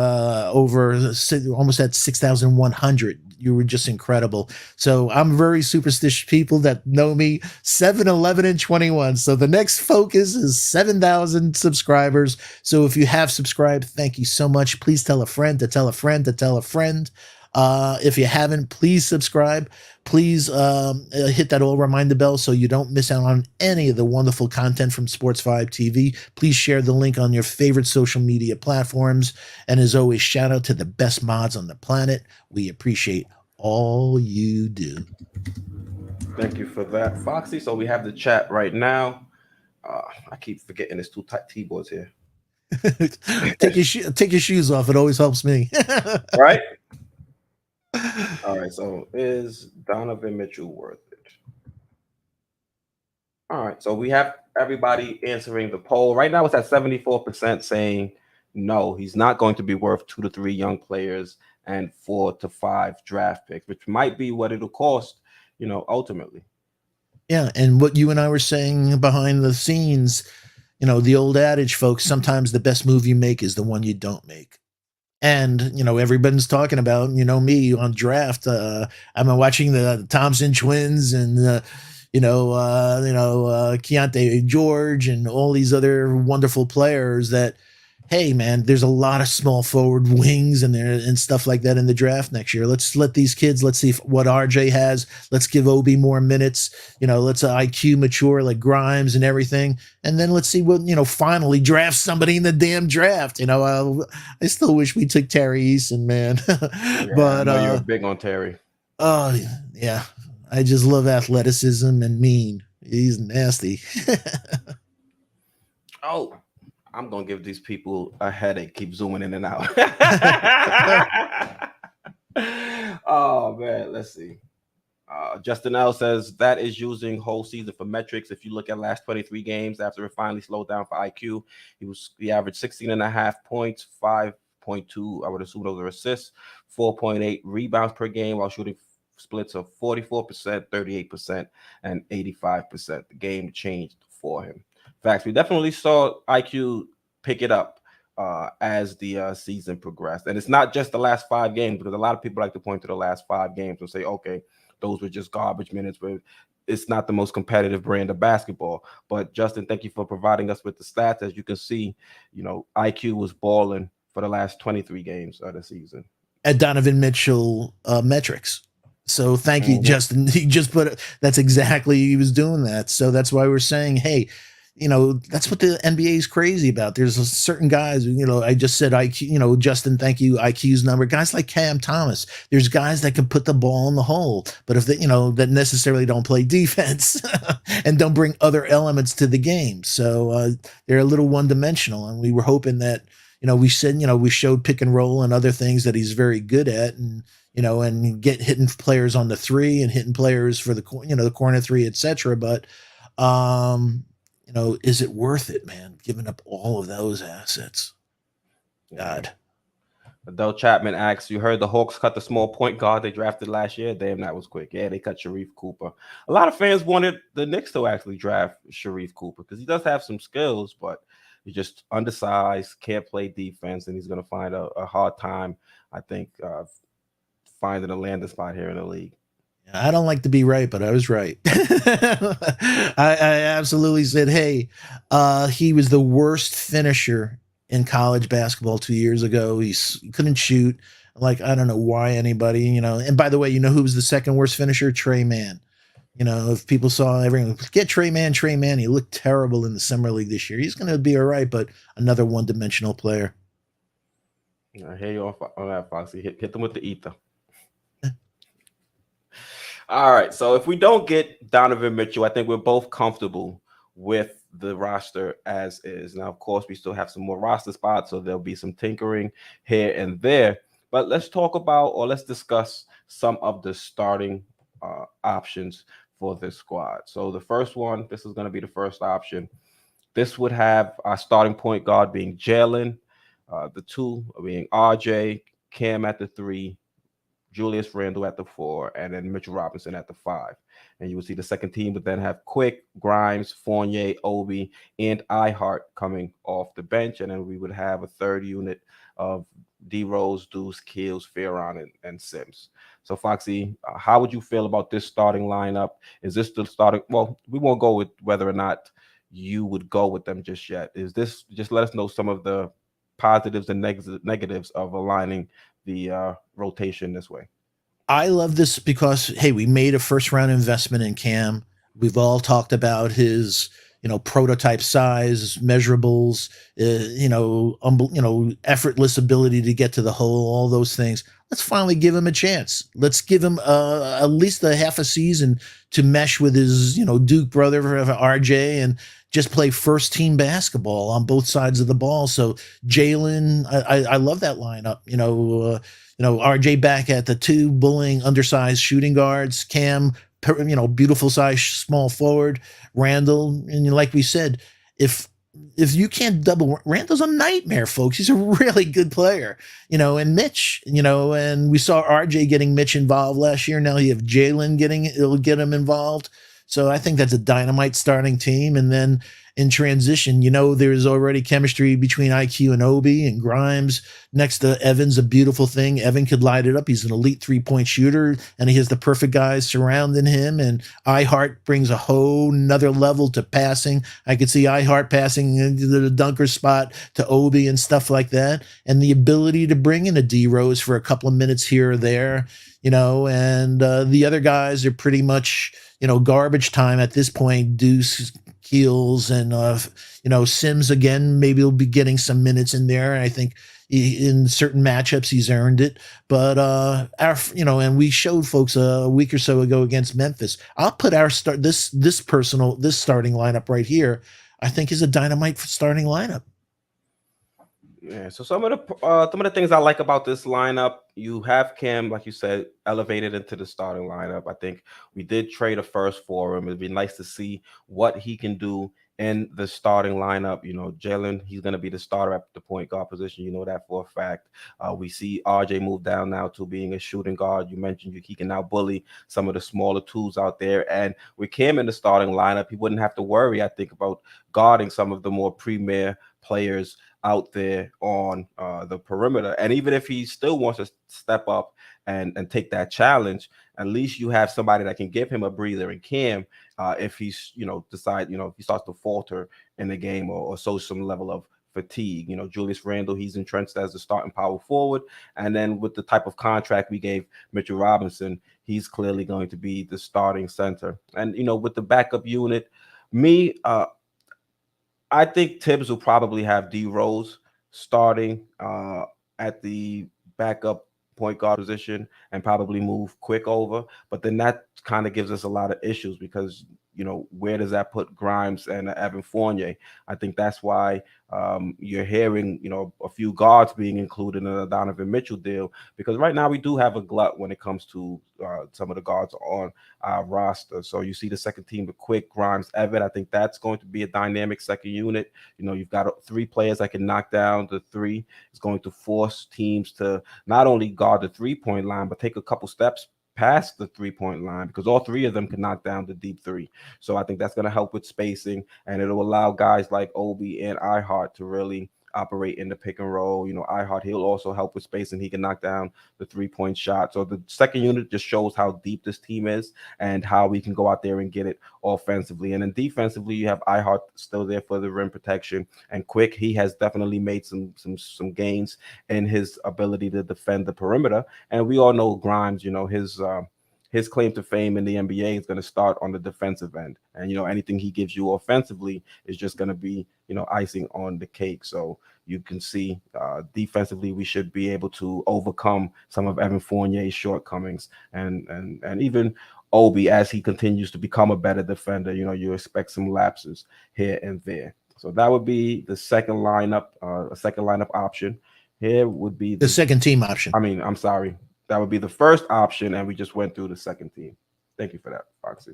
almost at 6,100. You were just incredible. So I'm very superstitious people that know me, 7, 11, and 21. So the next focus is 7,000 subscribers. So if you have subscribed, thank you so much. Please tell a friend to tell a friend to tell a friend. If you haven't, please subscribe. Please hit that all reminder bell so you don't miss out on any of the wonderful content from Sports Vibe TV. Please share the link on your favorite social media platforms. And as always, shout out to the best mods on the planet. We appreciate all you do. Thank you for that, Foxy. So we have the chat right now. I keep forgetting there's 2 tight T-boards here. Take your shoes off. It always helps me. Right? All right, so is Donovan Mitchell worth it? All right, so we have everybody answering the poll. Right now it's at 74% saying no, he's not going to be worth 2 to 3 young players and 4 to 5 draft picks, which might be what it'll cost, ultimately. Yeah, and what you and I were saying behind the scenes, the old adage, folks, sometimes the best move you make is the one you don't make. And, everybody's talking about, me on draft. I've been watching the Thompson twins and, Keontae George and all these other wonderful players that, hey man, there's a lot of small forward wings and there and stuff like that in the draft next year. Let's let these kids, let's see what RJ has. Let's give Obi more minutes. Let's IQ mature like Grimes and everything. And then let's see what, finally draft somebody in the damn draft. I still wish we took Terry Eason, man. Yeah, I But know you're big on Terry. oh yeah. I just love athleticism and mean. He's nasty. Oh, I'm gonna give these people a headache. Keep zooming in and out. Oh man, let's see. Justin L says that is using whole season for metrics. If you look at last 23 games after it finally slowed down for IQ, he averaged 16 and a half points, 5.2. I would assume those are assists, 4.8 rebounds per game while shooting splits of 44%, 38%, and 85%. The game changed for him. Facts. We definitely saw IQ pick it up as the season progressed. And it's not just the last 5 games, because a lot of people like to point to the last 5 games and say, okay, those were just garbage minutes, but it's not the most competitive brand of basketball. But Justin, thank you for providing us with the stats. As you can see, IQ was balling for the last 23 games of the season. At Donovan Mitchell metrics. So thank you, Justin. He just that's exactly, he was doing that. So that's why we're saying, hey, that's what the NBA is crazy about. There's certain guys, I just said IQ, Justin, thank you, IQ's number. Guys like Cam Thomas, there's guys that can put the ball in the hole, but if they, that necessarily don't play defense and don't bring other elements to the game. So they're a little one-dimensional. And we were hoping that, we said, we showed pick and roll and other things that he's very good at, and, and get hitting players on the three and hitting players for the, the corner three, etc. But, is it worth it, man? Giving up all of those assets. God. Adele Chapman asks, you heard the Hawks cut the small point guard they drafted last year? Damn, that was quick. Yeah, they cut Sharif Cooper. A lot of fans wanted the Knicks to actually draft Sharif Cooper because he does have some skills, but he's just undersized, can't play defense, and he's going to find a hard time, I think, finding a landing spot here in the league. I don't like to be right, but I was right. I absolutely said, hey, he was the worst finisher in college basketball 2 years ago. He couldn't shoot. Like, I don't know why anybody, and by the way, who was the second worst finisher? Trey Mann. If people saw everything, get Trey Mann. He looked terrible in the summer league this year. He's going to be all right, but another one-dimensional player. I hear you on that, Foxy. Hit them with the ether. All right, so if we don't get Donovan Mitchell, I think we're both comfortable with the roster as is. Now, of course, we still have some more roster spots, so there'll be some tinkering here and there. But let's talk about, or let's discuss some of the starting options for this squad. So the first one, this is going to be the first option. This would have our starting point guard being Jaylen, the two being RJ, Cam at the 3, Julius Randle at the 4, and then Mitchell Robinson at the 5. And you will see the second team would then have Quick, Grimes, Fournier, Obi, and iHeart coming off the bench. And then we would have a third unit of D-Rose, Deuce, Keels, Farron, and Sims. So, Foxy, how would you feel about this starting lineup? Is this the starting? Well, we won't go with whether or not you would go with them just yet. Is this, just let us know some of the positives and negatives of aligning the rotation this way. I love this because, hey, we made a first round investment in Cam. We've all talked about his, prototype size, measurables, effortless ability to get to the hole, all those things. Let's finally give him a chance. Let's give him at least a half a season to mesh with his, Duke brother, RJ, and just play first team basketball on both sides of the ball. So Jaylen, I love that lineup. RJ back at the 2, bullying undersized shooting guards. Cam, beautiful size small forward. Randle, and like we said, if you can't double, Randle's a nightmare, folks. He's a really good player, and Mitch, and we saw RJ getting Mitch involved last year. Now you have Jaylen it'll get him involved. So I think that's a dynamite starting team. And then in transition, there's already chemistry between IQ and Obi and Grimes next to Evans, a beautiful thing. Evan could light it up. He's an elite 3-point shooter, and he has the perfect guys surrounding him. And iHeart brings a whole nother level to passing. I could see iHeart passing into the dunker spot to Obi and stuff like that. And the ability to bring in a D Rose for a couple of minutes here or there, and the other guys are pretty much, garbage time at this point. Deuce, Keels, and Sims again. Maybe he'll be getting some minutes in there. I think in certain matchups he's earned it. But and we showed folks a week or so ago against Memphis. I'll put our this starting lineup right here. I think is a dynamite starting lineup. Yeah, so some of the things I like about this lineup, you have Cam, like you said, elevated into the starting lineup. I think we did trade a first for him. It'd be nice to see what he can do in the starting lineup. Jaylen, he's going to be the starter at the point guard position. You know that for a fact. We see RJ move down now to being a shooting guard. You mentioned he can now bully some of the smaller tools out there. And with Cam in the starting lineup, he wouldn't have to worry, I think, about guarding some of the more premier players out there on the perimeter. And even if he still wants to step up and take that challenge, at least you have somebody that can give him a breather in Cam if he's, if he starts to falter in the game or show some level of fatigue. Julius Randle, he's entrenched as the starting power forward. And then with the type of contract we gave Mitchell Robinson, he's clearly going to be the starting center. And, with the backup unit, I think Tibbs will probably have D Rose starting at the backup point guard position and probably move Quick over. But then that kind of gives us a lot of issues because, where does that put Grimes and Evan Fournier? I think that's why you're hearing, a few guards being included in the Donovan Mitchell deal, because right now we do have a glut when it comes to some of the guards on our roster. So you see the second team with Quick, Grimes, Evan. I think that's going to be a dynamic second unit. You've got three players that can knock down the three. It's going to force teams to not only guard the 3-point line, but take a couple steps past the 3-point line, because all three of them can knock down the deep three. So I think that's going to help with spacing, and it'll allow guys like Obi and iHeart to really operate in the pick and roll. iHeart, he'll also help with spacing. He can knock down the 3-point shot. So the second unit just shows how deep this team is and how we can go out there and get it offensively. And then defensively, you have iHeart still there for the rim protection, and Quick, he has definitely made some gains in his ability to defend the perimeter. And we all know Grimes, his claim to fame in the NBA is going to start on the defensive end. And, anything he gives you offensively is just going to be, icing on the cake. So you can see defensively, we should be able to overcome some of Evan Fournier's shortcomings and even Obi as he continues to become a better defender. You expect some lapses here and there. So that would be the second lineup, a second lineup option. Here would be the second team option. I'm sorry. That would be the first option, and we just went through the second team. Thank you for that, Foxy.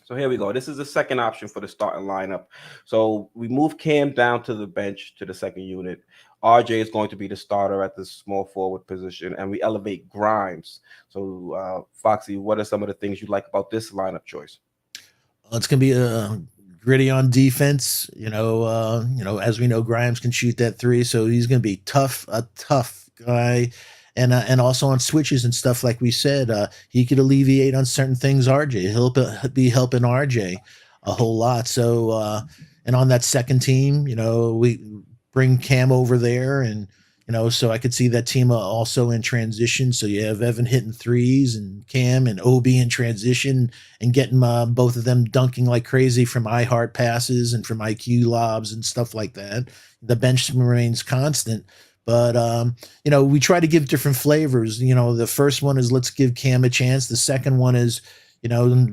So here we go. This is the second option for the starting lineup. So we move Cam down to the bench to the second unit. RJ is going to be the starter at the small forward position, and we elevate Grimes. So, Foxy, what are some of the things you like about this lineup choice? It's going to be a gritty on defense. As we know, Grimes can shoot that three, so he's going to be a tough guy. And also on switches and stuff, like we said, he could alleviate on certain things. RJ, he'll be helping RJ a whole lot. So, and on that second team, we bring Cam over there, and so I could see that team also in transition. So you have Evan hitting threes, and Cam and Obi in transition, and getting both of them dunking like crazy from iHeart passes and from IQ lobs and stuff like that. The bench remains constant. But, we try to give different flavors. The first one is let's give Cam a chance. The second one is,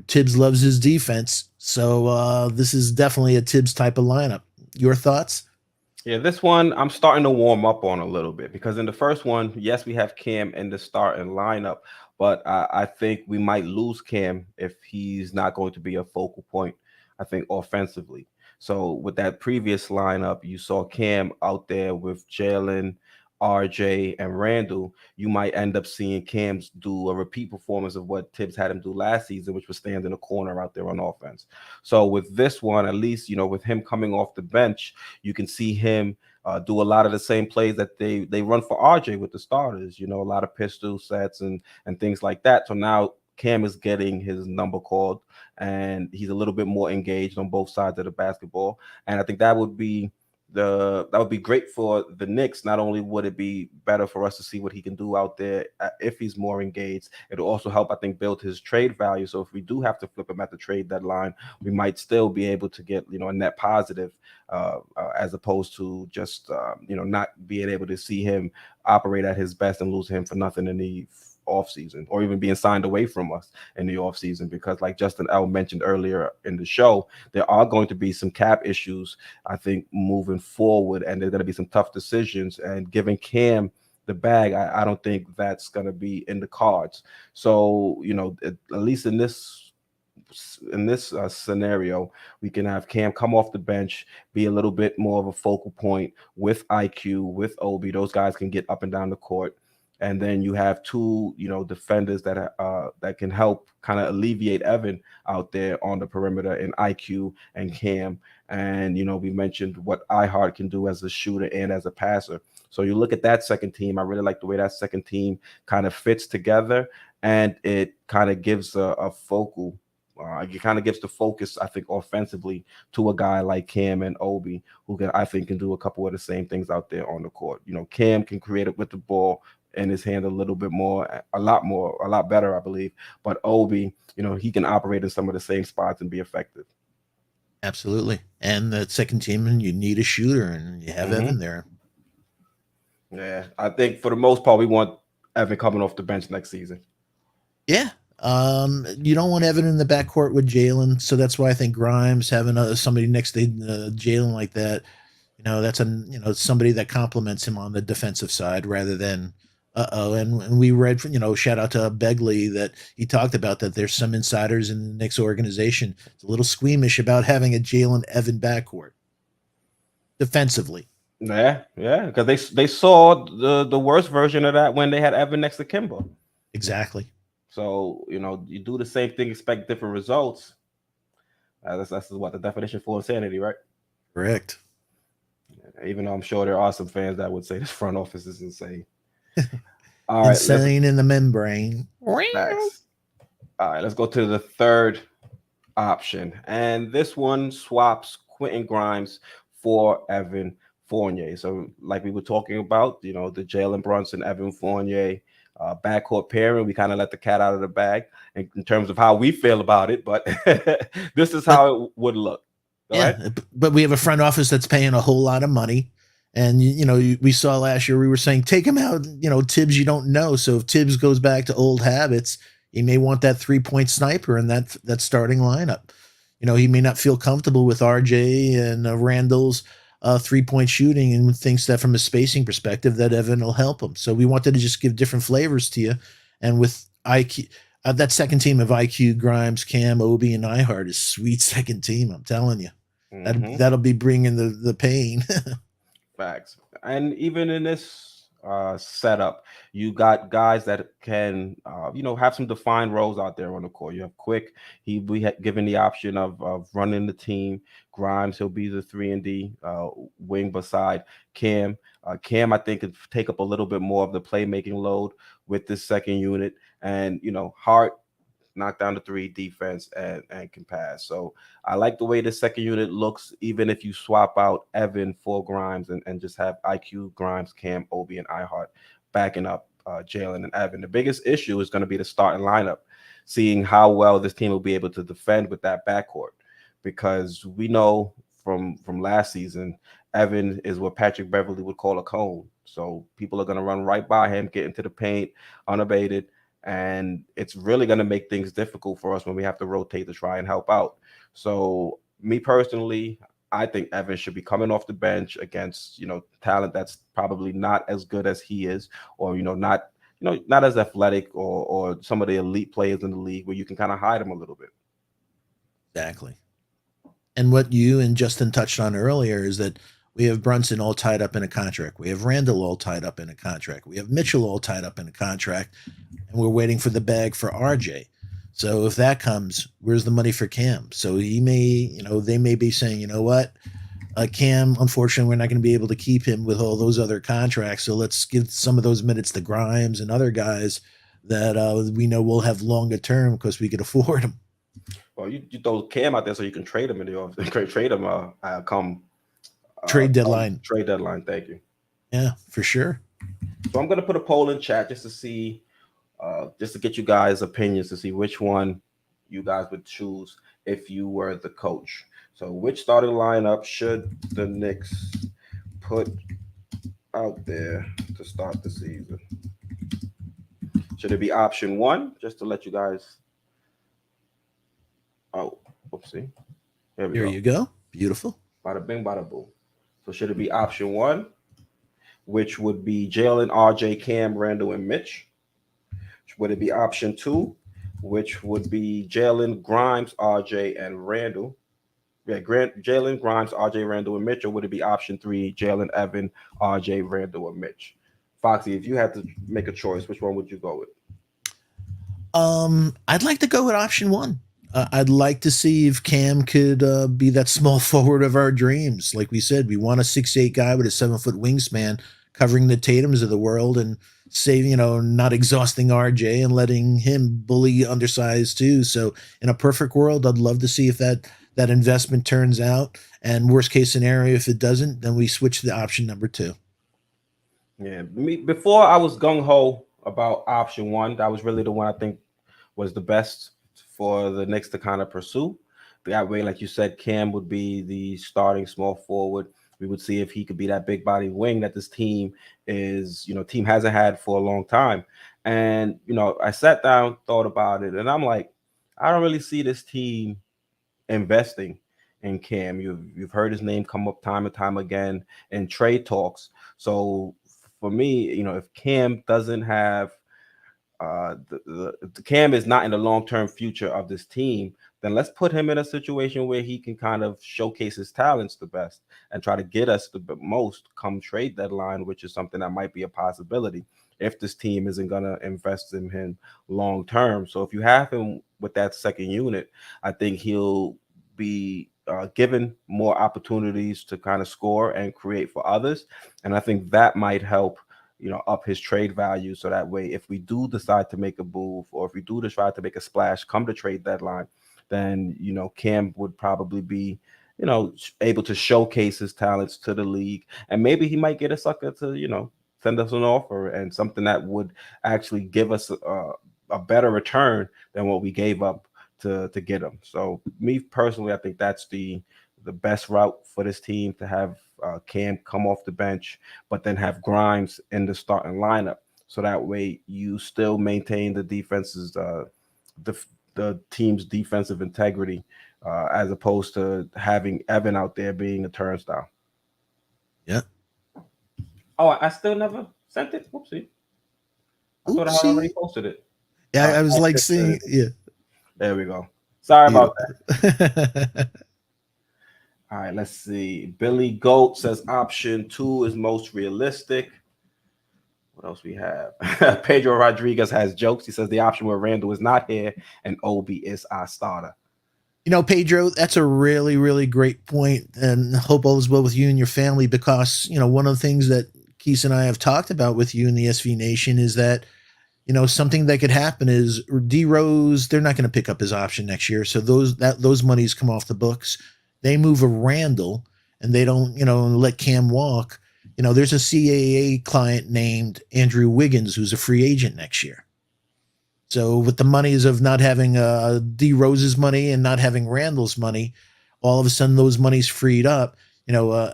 Tibbs loves his defense. So this is definitely a Tibbs type of lineup. Your thoughts? Yeah, this one I'm starting to warm up on a little bit, because in the first one, yes, we have Cam in the starting lineup, but I think we might lose Cam if he's not going to be a focal point, I think, offensively. So with that previous lineup, you saw Cam out there with Jaylen, RJ and Randall, you might end up seeing Cam's do a repeat performance of what Tibbs had him do last season, which was stand in a corner out there on offense. So with this one, at least, with him coming off the bench, you can see him do a lot of the same plays that they run for RJ with the starters. A lot of pistol sets and things like that. So now Cam is getting his number called, and he's a little bit more engaged on both sides of the basketball. And I think that would be great for the Knicks. Not only would it be better for us to see what he can do out there if he's more engaged, it'll also help, I think, build his trade value. So if we do have to flip him at the trade deadline, we might still be able to get a net positive, as opposed to just not being able to see him operate at his best and lose him for nothing in the off season, or even being signed away from us in the off season, because like Justin L mentioned earlier in the show, there are going to be some cap issues, I think, moving forward, and there's going to be some tough decisions, and giving Cam the bag, I don't think that's going to be in the cards. So at least in this scenario, we can have Cam come off the bench, be a little bit more of a focal point with IQ, with Obi. Those guys can get up and down the court, and then you have two, defenders that can help kind of alleviate Evan out there on the perimeter in IQ and Cam. And we mentioned what iHeart can do as a shooter and as a passer. So you look at that second team. I really like the way that second team kind of fits together, and it kind of gives a focal. It kind of gives the focus, I think, offensively to a guy like Cam and Obi, who I think can do a couple of the same things out there on the court. Cam can create it with the ball in his hand a little bit more, a lot better, I believe. But Obi, he can operate in some of the same spots and be effective. Absolutely. And the second team, and you need a shooter, and you have Evan there. Yeah, I think for the most part, we want Evan coming off the bench next season. Yeah. You don't want Evan in the backcourt with Jaylen, so that's why I think Grimes having somebody next to Jaylen like that, that's somebody that complements him on the defensive side rather than and we read shout out to Begley that he talked about that there's some insiders in the Knicks organization a little squeamish about having a Jaylen Evan backcourt defensively. Yeah, because they saw the worst version of that when they had Evan next to Kimba. Exactly. So you do the same thing, expect different results. That's what the definition for insanity, right? Correct. Even though I'm sure there are some fans that would say this front office is insane. All right, insane in the membrane. Thanks. All right, let's go to the third option, and this one swaps Quentin Grimes for Evan Fournier. So, like we were talking about, the Jalen Brunson, Evan Fournier backcourt pairing, we kind of let the cat out of the bag in terms of how we feel about it, but this is how it would look. Go ahead. But we have a front office that's paying a whole lot of money. And, we saw last year, we were saying, take him out, Tibbs, you don't know. So if Tibbs goes back to old habits, he may want that 3-point sniper in that starting lineup. He may not feel comfortable with RJ and Randall's 3-point shooting, and thinks that from a spacing perspective that Evan will help him. So we wanted to just give different flavors to you. And with IQ, that second team of IQ, Grimes, Cam, Obi, and iHeart is sweet second team. I'm telling you, that'll be bringing the pain. Facts. And even in this setup, you got guys that can, have some defined roles out there on the court. You have Quick. We had given the option of running the team. Grimes, he'll be the 3-and-D wing beside Cam. Cam, I think, could take up a little bit more of the playmaking load with this second unit. And, Hart, knock down the three, defense, and can pass. So I like the way the second unit looks, even if you swap out Evan for Grimes and just have IQ, Grimes, Cam, Obi, and iHeart backing up Jaylen and Evan. The biggest issue is going to be the starting lineup, seeing how well this team will be able to defend with that backcourt, because we know from last season, Evan is what Patrick Beverley would call a cone. So people are going to run right by him, get into the paint unabated, and it's really going to make things difficult for us when we have to rotate to try and help out. So me personally, I think Evan should be coming off the bench against, talent that's probably not as good as he is, or, not as athletic or some of the elite players in the league, where you can kind of hide them a little bit. Exactly. And what you and Justin touched on earlier is that We have Brunson all tied up in a contract. We have Randall all tied up in a contract. We have Mitchell all tied up in a contract, and we're waiting for the bag for RJ. So if that comes, where's the money for Cam? So he may, they may be saying, you know what, Cam, unfortunately, we're not going to be able to keep him with all those other contracts. So let's give some of those minutes to Grimes and other guys that we know will have longer term because we could afford them. Well, you throw Cam out there so you can trade him in the off. Trade him come Trade deadline. Trade deadline. Thank you. Yeah, for sure. So I'm gonna put a poll in chat just to see, just to get you guys' opinions to see which one you guys would choose if you were the coach. So which starting lineup should the Knicks put out there to start the season? Should it be option 1, just to let you guys? Oh, oopsie. Here you go. Beautiful. Bada bing, bada boom. So should it be option 1, which would be Jaylen, RJ, Cam, Randle, and Mitch? Would it be option 2, which would be Jaylen, Grimes, RJ, and Randle? Yeah, Jaylen, Grimes, RJ, Randle, and Mitch. Or would it be option 3, Jaylen, Evan, RJ, Randle, and Mitch? Foxy, if you had to make a choice, which one would you go with? I'd like to go with option 1. I'd like to see if Cam could be that small forward of our dreams. Like we said, we want a 6'8" guy with a 7-foot wingspan covering the Tatums of the world and saving, not exhausting RJ and letting him bully undersized too. So in a perfect world, I'd love to see if that investment turns out. And worst case scenario, if it doesn't, then we switch to option number 2. Yeah, before I was gung ho about option 1. That was really the one I think was the best for the Knicks to kind of pursue. That way, like you said, Cam would be the starting small forward. We would see if he could be that big body wing that this team hasn't had for a long time. And, I sat down, thought about it, and I'm like, I don't really see this team investing in Cam. You've heard his name come up time and time again in trade talks. So for me, if Cam doesn't have the Cam is not in the long-term future of this team, then let's put him in a situation where he can kind of showcase his talents the best and try to get us the most come trade deadline, which is something that might be a possibility if this team isn't going to invest in him long term. So if you have him with that second unit, I think he'll be given more opportunities to kind of score and create for others. And I think that might help up his trade value. So that way, if we do decide to make a move or if we do decide to make a splash come the trade deadline, then, Cam would probably be, able to showcase his talents to the league. And maybe he might get a sucker to, send us an offer and something that would actually give us a better return than what we gave up to get him. So me personally, I think that's the best route for this team, to have Cam come off the bench, but then have Grimes in the starting lineup. So that way you still maintain the defense's the team's defensive integrity, as opposed to having Evan out there being a turnstile. Yeah. Oh, I still never sent it. Whoopsie. I thought I had already posted it. Yeah, I was like seeing. Yeah. There we go. Sorry about that. All right, let's see. Billy Goat says option 2 is most realistic. What else we have? Pedro Rodriguez has jokes. He says the option where Randle is not here and Obi is our starter. Pedro, that's a really, really great point, and hope all is well with you and your family, because, one of the things that Keith and I have talked about with you in the SV Nation is that, something that could happen is D Rose, they're not going to pick up his option next year. So those monies come off the books. They move a Randle and they don't, let Cam walk. There's a CAA client named Andrew Wiggins who's a free agent next year. So with the monies of not having D Rose's money and not having Randle's money, all of a sudden those monies freed up. A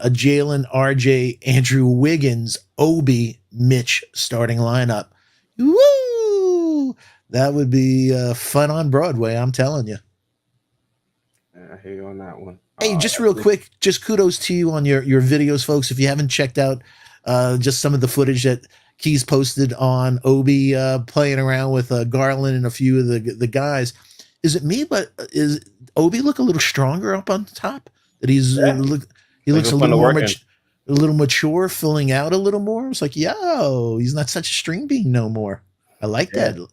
Jaylen, RJ, Andrew Wiggins, Obi, Mitch starting lineup. Woo! That would be fun on Broadway, I'm telling you. I hear you on that one. Hey, just real quick, just kudos to you on your videos, folks. If you haven't checked out just some of the footage that Keys posted on Obi playing around with Garland and a few of the guys, is it me, but is Obi look a little stronger up on top? That he looks a little more a little mature, filling out a little more. It's like, yo, he's not such a string bean no more. I like Yeah. that.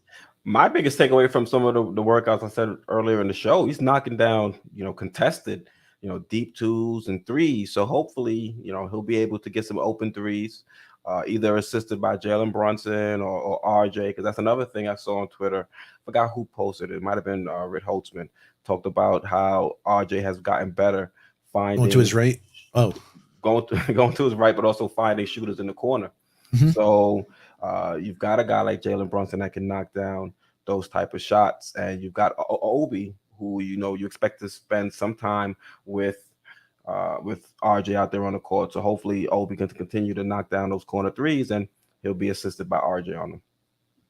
My biggest takeaway from some of the workouts I said earlier in the show, he's knocking down, contested, deep twos and threes. So hopefully, he'll be able to get some open threes, either assisted by Jalen Brunson or RJ, because that's another thing I saw on Twitter. Forgot who posted it. It might have been Rick Holtzman. Talked about how RJ has gotten better Going to his finding right. Oh, going to going to his right, but also finding shooters in the corner. mhm. So you've got a guy like Jalen Brunson that can knock down those type of shots, and you've got Obi, who you expect to spend some time with RJ out there on the court. So hopefully Obi can continue to knock down those corner threes, and he'll be assisted by RJ on them.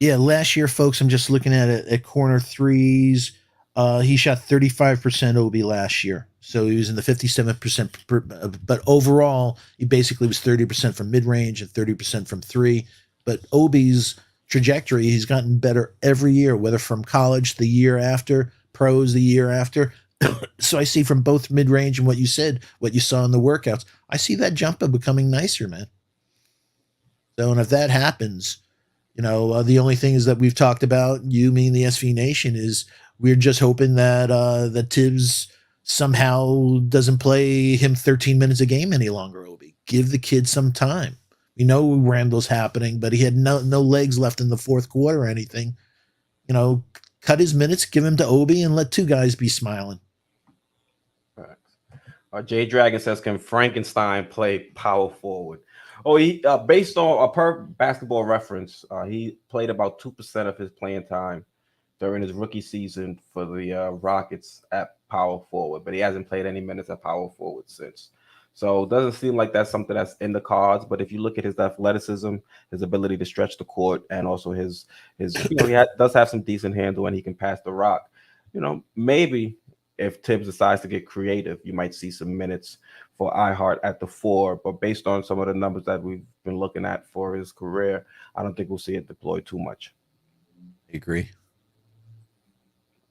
Yeah, last year, folks, I'm just looking at it at corner threes. He shot 35% OB last year. So he was in the 57%. But overall, he basically was 30% from mid range and 30% from three. But Obi's trajectory, he's gotten better every year, whether from college the year after, pros the year after. So I see from both mid range and what you said, what you saw in the workouts, I see that jumper becoming nicer, man. So, and if that happens, the only thing is that we've talked about, you, me, and the SV Nation, is we're just hoping that that Tibbs somehow doesn't play him 13 minutes a game any longer. Obi, give the kid some time. We know Randall's happening, but he had no legs left in the fourth quarter or anything. Cut his minutes, give him to Obi, and let two guys be smiling. Jay Dragon says, "Can Frankenstein play power forward?" Oh, he based on a per Basketball Reference, he played about 2% of his playing time during his rookie season for the Rockets at power forward, but he hasn't played any minutes at power forward since. So it doesn't seem like that's something that's in the cards. But if you look at his athleticism, his ability to stretch the court, and also his does have some decent handle and he can pass the rock. Maybe if Tibbs decides to get creative, you might see some minutes for iHeart at the four. But based on some of the numbers that we've been looking at for his career, I don't think we'll see it deployed too much. I agree.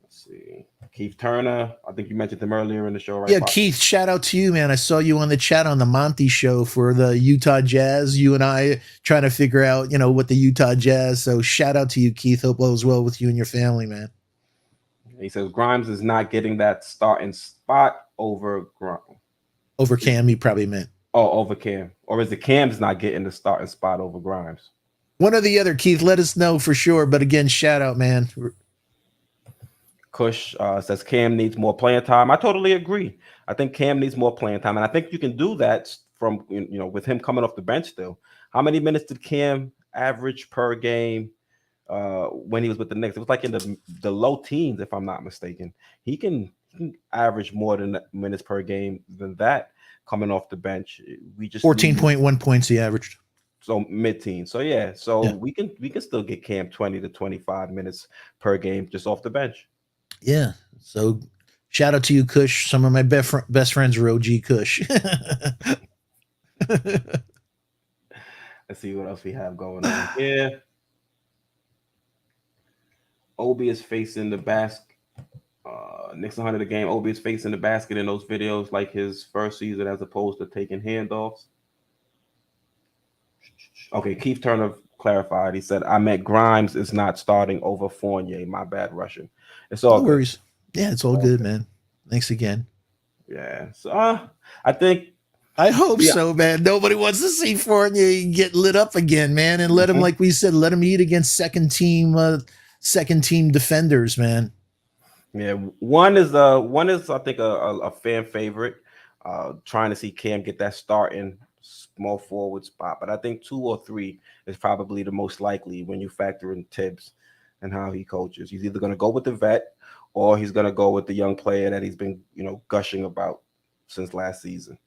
Let's see. Keith Turner, I think you mentioned him earlier in the show, right? Yeah, Keith, shout out to you, man. I saw you on the chat on the Monty show for the Utah Jazz. You and I trying to figure out, what the Utah Jazz. So shout out to you, Keith. Hope all is well with you and your family, man. He says Grimes is not getting that starting spot over Over Cam, he probably meant. Oh, over Cam. Or is it Cam's not getting the starting spot over Grimes? One or the other, Keith. Let us know for sure. But again, shout out, man. Kush says Cam needs more playing time. I totally agree. I think Cam needs more playing time, and I think you can do that from with him coming off the bench still. How many minutes did Cam average per game when he was with the Knicks? It was like in the low teens, if I'm not mistaken. He can average more than minutes per game than that coming off the bench. We just 14.1 points he averaged. So mid-teens. So yeah, we can still get Cam 20 to 25 minutes per game just off the bench. Yeah. So shout out to you, Kush. Some of my best friends are OG Kush. Let's see what else we have going on here. Obi is facing the basket. Knicks 100 a game. Obi is facing the basket in those videos like his first season as opposed to taking handoffs. Okay, Keith Turner clarified. He said, I meant Grimes is not starting over Fournier. My bad, Russian. It's all no good. Worries. Yeah, it's all good, man. Thanks again. Yeah. So I hope so, man. Nobody wants to see Fournier get lit up again, man. And let him, like we said, let him eat against second team defenders, man. Yeah, one is I think a fan favorite. Trying to see Cam get that starting small forward spot, but I think 2 or 3 is probably the most likely when you factor in Tibbs and how he coaches. He's either going to go with the vet or he's going to go with the young player that he's been gushing about since last season.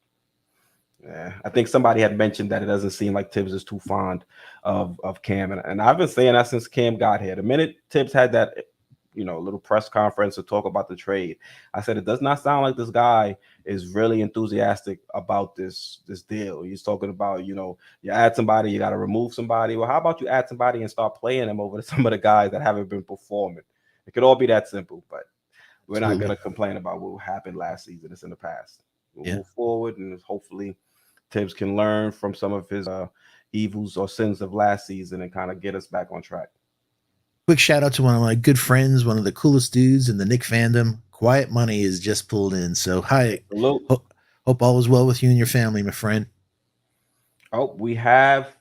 Yeah, I think somebody had mentioned that it doesn't seem like Tibbs is too fond of Cam, and I've been saying that since Cam got here. The minute Tibbs had that little press conference to talk about the trade, I said it does not sound like this guy is really enthusiastic about this deal. He's talking about you add somebody, you got to remove somebody. Well, how about you add somebody and start playing them over to some of the guys that haven't been performing? It could all be that simple, but we're not going to complain about what happened last season. It's in the past. We'll move forward and hopefully Tibbs can learn from some of his evils or sins of last season and kind of get us back on track. Quick shout out to one of my good friends, one of the coolest dudes in the Nick fandom. Quiet Money is just pulled in. So, hi. Salute. Hope all is well with you and your family, my friend. Oh, we have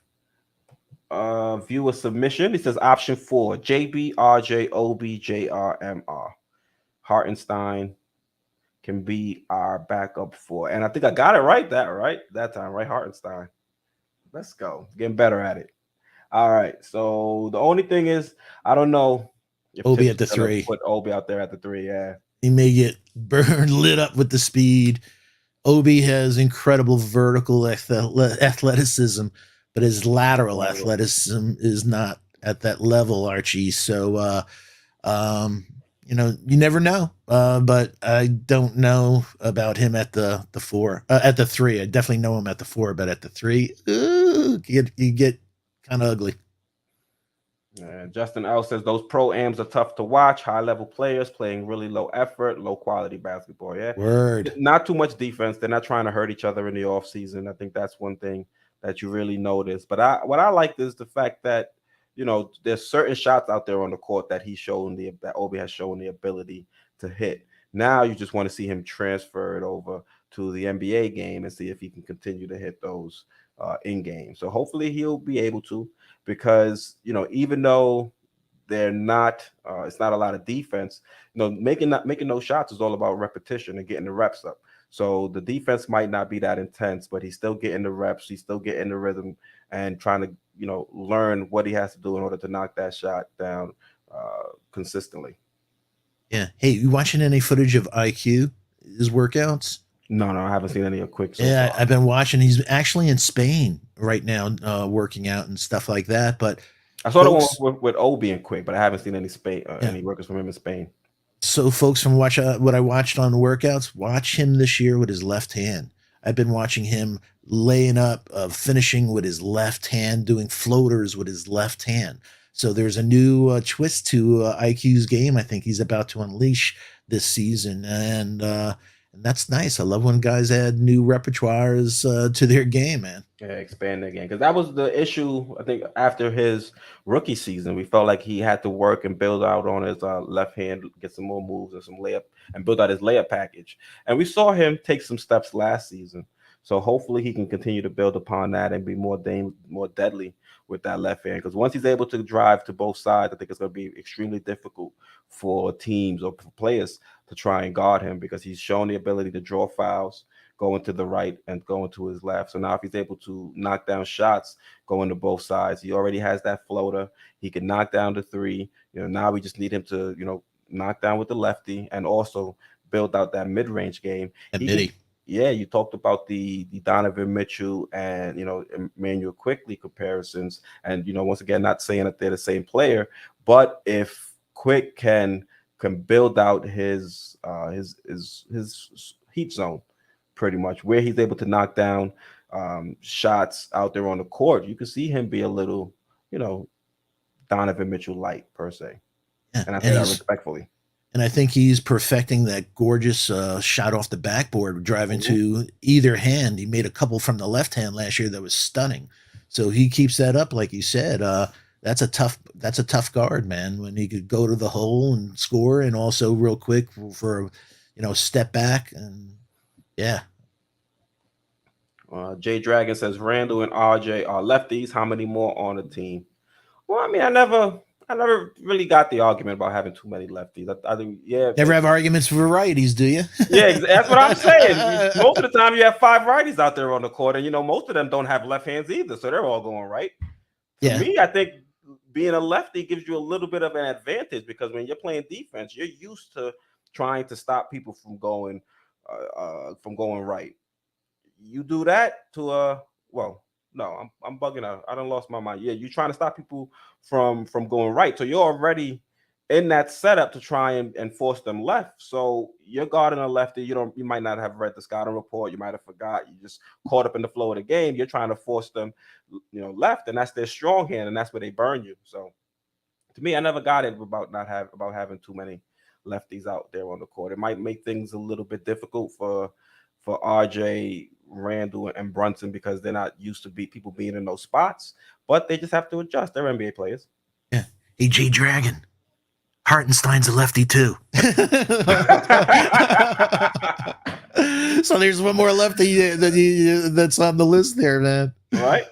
viewer submission. It says option 4, JBRJOBJRMR. Hartenstein can be our backup 4. And I think I got it right that time, right? Hartenstein. Let's go. Getting better at it. All right. So the only thing is, I don't know if Obi Tibbs at the is gonna 3. put Obi out there at the 3. Yeah. He may get burned, lit up with the speed. Obi has incredible vertical athleticism, but his lateral athleticism is not at that level, Archie. So, you never know. But I don't know about him at the 4, at the 3. I definitely know him at the 4, but at the 3, you get kind of ugly. Justin L says those pro ams are tough to watch. High level players playing really low effort, low quality basketball. Yeah, word. Not too much defense. They're not trying to hurt each other in the off season. I think that's one thing that you really notice. But what I like is the fact that there's certain shots out there on the court that that Obi has shown the ability to hit. Now you just want to see him transfer it over to the NBA game and see if he can continue to hit those in game. So hopefully he'll be able to, because even though they're not it's not a lot of defense, making those shots is all about repetition and getting the reps up. So the defense might not be that intense, but he's still getting the reps, he's still getting the rhythm, and trying to learn what he has to do in order to knock that shot down consistently. Yeah. Hey, you watching any footage of IQ, his workouts? No, I haven't seen any quick. Yeah, I've been watching. He's actually in Spain right now, working out and stuff like that. But I saw the one with Obi and Quick, but I haven't seen any any workouts from him in Spain. So, folks, from what I watched on workouts, watch him this year with his left hand. I've been watching him laying up, finishing with his left hand, doing floaters with his left hand. So there's a new twist to IQ's game. I think he's about to unleash this season, and that's nice. I love when guys add new repertoires to their game, man. Yeah, expand their game, because that was the issue. I think after his rookie season, we felt like he had to work and build out on his left hand, get some more moves and some layup, and build out his layup package. And we saw him take some steps last season. So hopefully he can continue to build upon that and be more deadly with that left hand. Because once he's able to drive to both sides, I think it's going to be extremely difficult for teams or for players to try and guard him, because he's shown the ability to draw fouls, going to the right and going to his left. So now if he's able to knock down shots going to both sides, he already has that floater. He can knock down the 3. Now we just need him to, knock down with the lefty and also build out that mid-range game. Yeah, you talked about the Donovan Mitchell and Emmanuel Quickly comparisons, and once again, not saying that they're the same player, but if Quick can build out his heat zone, pretty much where he's able to knock down shots out there on the court, you can see him be a little, Donovan Mitchell light per se. Yeah, and I say that respectfully. And I think he's perfecting that gorgeous shot off the backboard, driving to either hand. He made a couple from the left hand last year that was stunning. So he keeps that up, like you said. That's a tough guard, man. When he could go to the hole and score, and also real quick for step back, and yeah. Jay Dragon says Randle and RJ are lefties. How many more on the team? Well, I mean, I never really got the argument about having too many lefties. I think, never have arguments for varieties, do you? Yeah, that's what I'm saying. Most of the time, you have 5 righties out there on the court, and most of them don't have left hands either, so they're all going right. For me, I think being a lefty gives you a little bit of an advantage, because when you're playing defense, you're used to trying to stop people from going right. You do that to no, I'm bugging out. I done lost my mind. Yeah, you're trying to stop people from going right. So you're already in that setup to try and force them left. So you're guarding a lefty. You might not have read the scouting report. You might have forgot. You just caught up in the flow of the game. You're trying to force them, left, and that's their strong hand, and that's where they burn you. So to me, I never got it about having too many lefties out there on the court. It might make things a little bit difficult for for RJ, Randall, and Brunson because they're not used to people being in those spots, but they just have to adjust. They're NBA players. Yeah. Hey, J Dragon. Hartenstein's a lefty too. So there's one more lefty that's on the list there, man. Right?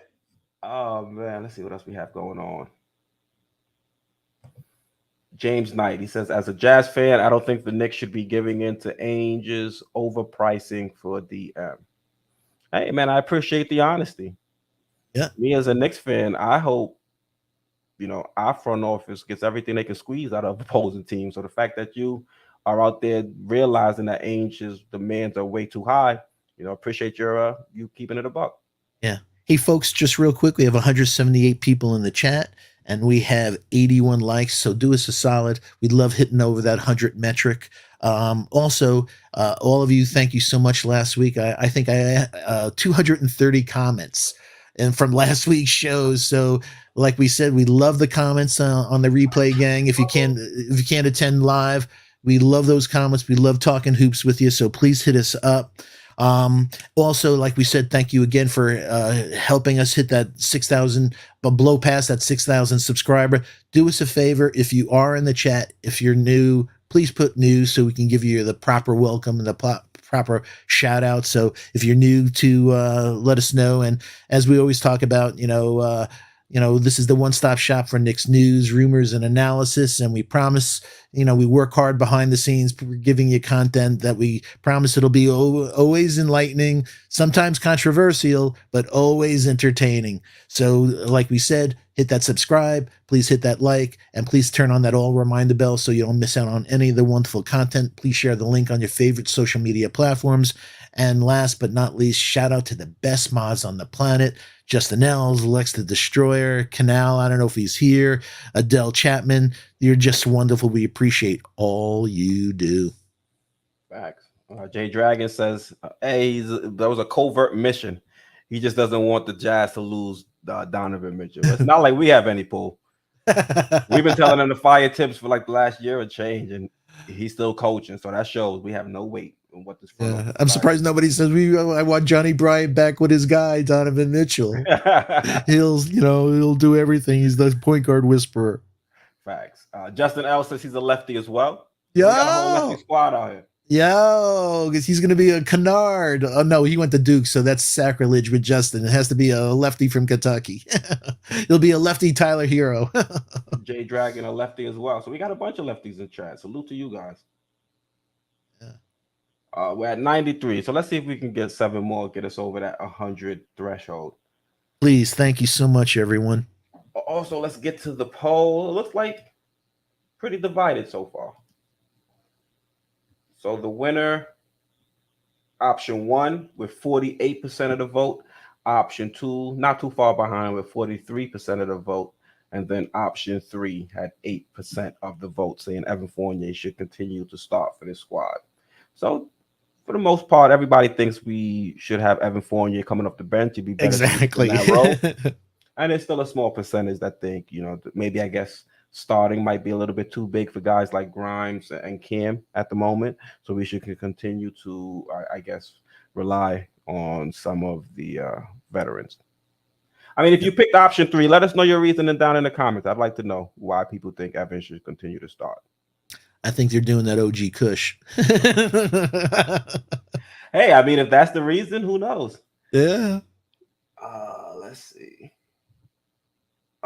Oh man, let's see what else we have going on. James Knight, he says, as a Jazz fan, I don't think the Knicks should be giving in to Ainge's overpricing for DM. Hey man, I appreciate the honesty. Yeah. Me as a Knicks fan, I hope our front office gets everything they can squeeze out of opposing teams. So the fact that you are out there realizing that Ainge's demands are way too high, appreciate you keeping it a buck. Yeah. Hey, folks, just real quick, we have 178 people in the chat and we have 81 likes. So do us a solid. We'd love hitting over that 100 metric. Also, all of you, thank you so much last week. I think I had 230 comments and from last week's shows. So like we said, we love the comments on the replay gang. If you can't attend live, we love those comments. We love talking hoops with you. So please hit us up. Also, like we said, thank you again for helping us hit that 6,000, but blow past that 6,000 subscriber. Do us a favor. If you are in the chat, if you're new, please put new so we can give you the proper welcome and the proper shout out. So if you're new to let us know. And as we always talk about, this is the one-stop shop for Knicks news, rumors, and analysis. And we promise, we work hard behind the scenes, giving you content that we promise it'll be always enlightening, sometimes controversial, but always entertaining. So like we said, hit that subscribe, please hit that like, and please turn on that all reminder bell so you don't miss out on any of the wonderful content. Please share the link on your favorite social media platforms. And last but not least, shout out to the best mods on the planet. Justin Els, Lex the Destroyer, Canal, I don't know if he's here, Adele Chapman. You're just wonderful. We appreciate all you do. Facts. Jay Dragon says, hey, that was a covert mission. He just doesn't want the Jazz to lose Donovan Mitchell. It's not like we have any pull. We've been telling him to fire Tibbs for like the last year and change, and he's still coaching. So that shows we have no weight on what this. I'm surprised nobody says I want Johnny Bryant back with his guy Donovan Mitchell. he'll do everything. He's the point guard whisperer. Facts. Justin L says he's a lefty as well. Yeah, we got a whole lefty squad out here. Yo, because he's going to be a Kennard. Oh, no, he went to Duke, so that's sacrilege with Justin. It has to be a lefty from Kentucky. He'll be a lefty Tyler Hero. Jay Dragon, a lefty as well. So we got a bunch of lefties in chat. Salute to you guys. Yeah. We're at 93. So let's see if we can get 7 more, get us over that 100 threshold. Please, thank you so much, everyone. Also, let's get to the poll. It looks like pretty divided so far. So the winner, option 1 with 48% of the vote. Option 2, not too far behind with 43% of the vote. And then option 3 had 8% of the vote, saying Evan Fournier should continue to start for this squad. So for the most part, everybody thinks we should have Evan Fournier coming off the bench to be better exactly in that role. And there's still a small percentage that think, maybe I guess starting might be a little bit too big for guys like Grimes and Cam at the moment. So we should continue to, I guess, rely on some of the veterans. I mean, if you picked option 3, let us know your reasoning down in the comments. I'd like to know why people think Evan should continue to start. I think they're doing that OG Kush. Hey, I mean, if that's the reason, who knows? Yeah. Let's see.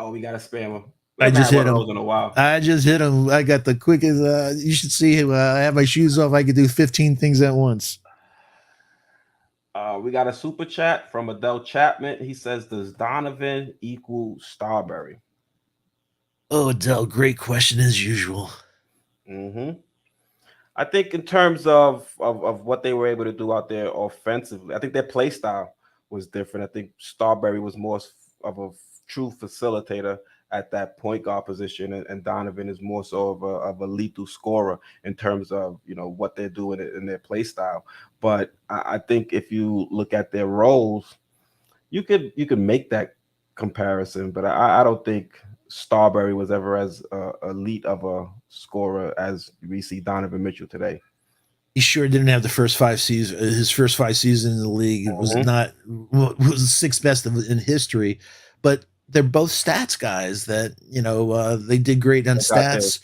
Oh, we got a spammer. I just hit him. In a while. I just hit him. I got the quickest. You should see him. I have my shoes off. I could do 15 things at once. We got a super chat from Adele Chapman. He says, does Donovan equal Starbury? Oh, Adele, great question as usual. I think in terms of what they were able to do out there offensively, I think their play style was different. I think Starbury was more of a true facilitator at that point guard position, and Donovan is more so of a lethal scorer in terms of what they're doing in their play style. But I think if you look at their roles, you could make that comparison. But I don't think Starbury was ever as elite of a scorer as we see Donovan Mitchell today. He sure didn't have the first 5 seasons. His first 5 seasons in the league was Mhm. not was the sixth best in history. But they're both stats guys that they did great on They got there. stats.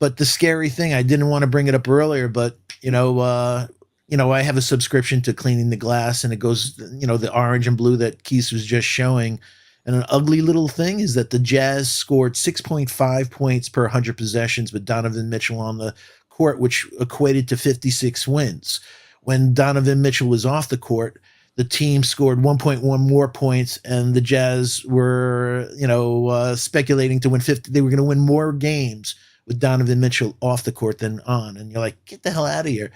But the scary thing, I didn't want to bring it up earlier, but I have a subscription to Cleaning the Glass, and it goes, the orange and blue that Keith was just showing. And an ugly little thing is that the Jazz scored 6.5 points per 100 possessions with Donovan Mitchell on the court, which equated to 56 wins. When Donovan Mitchell was off the court, the team scored 1.1 more points, and the Jazz were, speculating to win 50. They were going to win more games with Donovan Mitchell off the court than on. And you're like, get the hell out of here.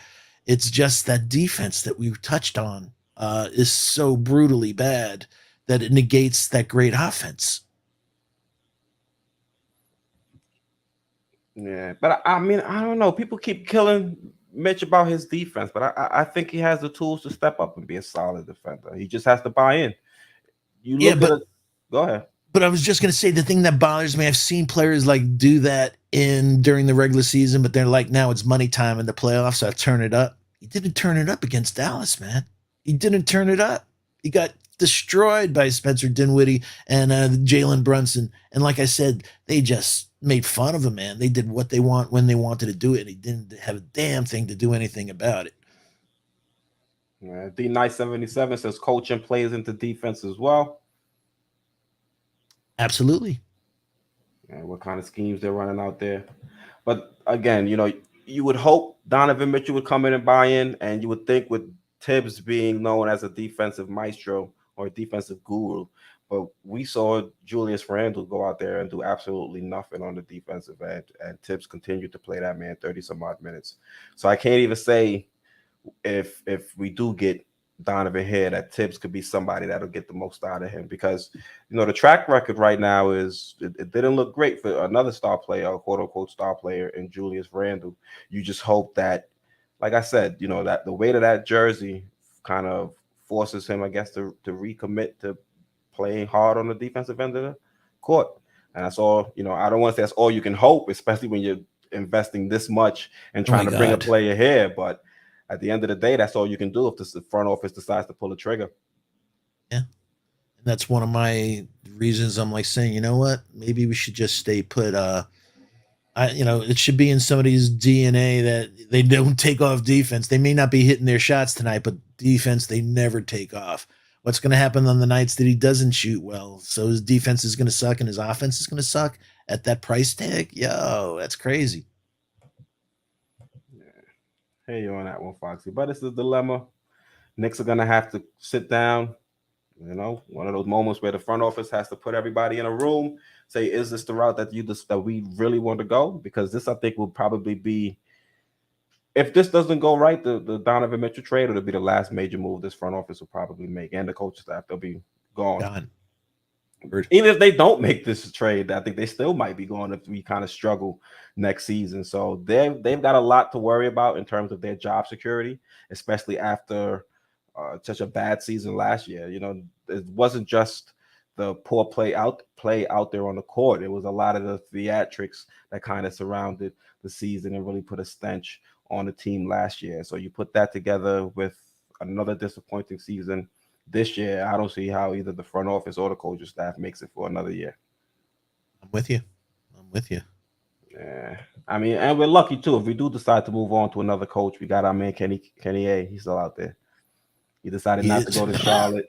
It's just that defense that we touched on is so brutally bad that it negates that great offense. Yeah, but I mean, I don't know. People keep killing Mitch about his defense, but I think he has the tools to step up and be a solid defender. He just has to buy in. You Yeah, look at but it. Go ahead. I was just gonna say the thing that bothers me. I've seen players like do that in during the regular season, but they're like, now it's money time in the playoffs. So I turn it up. He didn't turn it up against Dallas, man. He didn't turn it up. He got destroyed by Spencer Dinwiddie and Jalen Brunson. And like I said, they just made fun of him, man. They did what they want when they wanted to do it. And he didn't have a damn thing to do anything about it. Yeah, D Nice 77 says coaching plays into defense as well. Absolutely. And what kind of schemes they're running out there. But again, you would hope Donovan Mitchell would come in and buy in, and you would think with Tibbs being known as a defensive maestro or a defensive guru, but we saw Julius Randle go out there and do absolutely nothing on the defensive end, and Tibbs continued to play that man 30 some odd minutes. So I can't even say if we do get Donovan here, that Tibbs could be somebody that'll get the most out of him, because the track record right now is it didn't look great for another star player, a quote unquote star player in Julius Randle. You just hope that, like I said, that the weight of that jersey kind of forces him, I guess, to recommit to playing hard on the defensive end of the court. And that's all, I don't want to say that's all you can hope, especially when you're investing this much and Oh my trying to bring a God. player here. But at the end of the day, that's all you can do if the front office decides to pull the trigger. Yeah. And that's one of my reasons I'm like saying, you know what? Maybe we should just stay put. It should be in somebody's DNA that they don't take off defense. They may not be hitting their shots tonight, but defense, they never take off. What's going to happen on the nights that he doesn't shoot well? So his defense is going to suck and his offense is going to suck at that price tag. Yo, that's crazy. Yeah. Hey, you on that one, Foxy. But it's the dilemma. Knicks are going to have to sit down. One of those moments where the front office has to put everybody in a room, say, is this the route that we really want to go? Because this, I think, will probably be, if this doesn't go right, the Donovan Mitchell trade, it'll be the last major move this front office will probably make, and the coaching staff, they'll be gone. Gone. Even if they don't make this trade, I think they still might be going if we kind of struggle next season. So they've got a lot to worry about in terms of their job security, especially after such a bad season last year. It wasn't just the poor play out there on the court. It was a lot of the theatrics that kind of surrounded the season and really put a stench on the team last year. So you put that together with another disappointing season this year, I don't see how either the front office or the coaching staff makes it for another year. I'm with you. I'm with you. Yeah, I mean, and we're lucky too. If we do decide to move on to another coach, we got our man Kenny A. He's still out there. He decided not to go to Charlotte.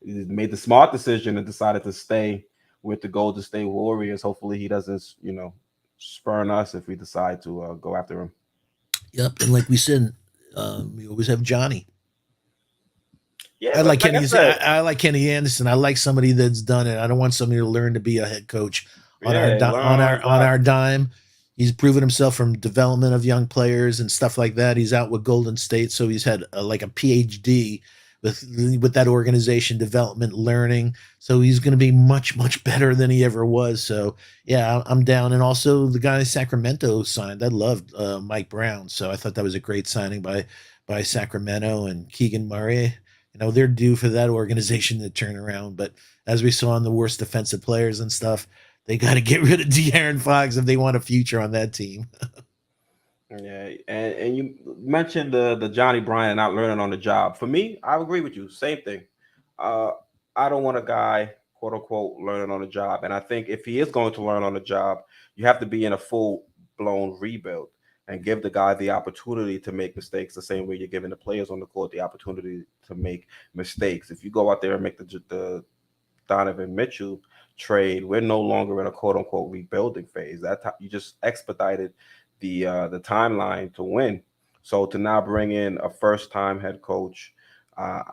He made the smart decision and decided to stay with the Golden State Warriors. Hopefully, he doesn't, spurn us if we decide to go after him. Yep. And like we said, we always have Johnny. Yeah, I like like I Kenny. said, I like Kenny Anderson. I like somebody that's done it. I don't want somebody to learn to be a head coach on yeah, learn on the on job. our dime. He's proven himself from development of young players and stuff like that. He's out with Golden State, so he's had like a PhD with that organization, development, learning. So he's going to be much better than he ever was. So yeah, I'm down. And also the guy Sacramento signed. I loved Mike Brown, so I thought that was a great signing by Sacramento and Keegan Murray. They're due for that organization to turn around. But as we saw in the worst defensive players and stuff, they got to get rid of De'Aaron Fox if they want a future on that team. Yeah, and you mentioned the Johnny Bryant not learning on the job. For me, I agree with you. Same thing. Uh, I don't want a guy, quote unquote, learning on the job. And I think if he is going to learn on the job, you have to be in a full blown rebuild and give the guy the opportunity to make mistakes the same way you're giving the players on the court the opportunity to make mistakes. If you go out there and make the Donovan Mitchell trade, we're no longer in a quote unquote rebuilding phase. That you just expedited the timeline to win. So to now bring in a first time head coach, uh,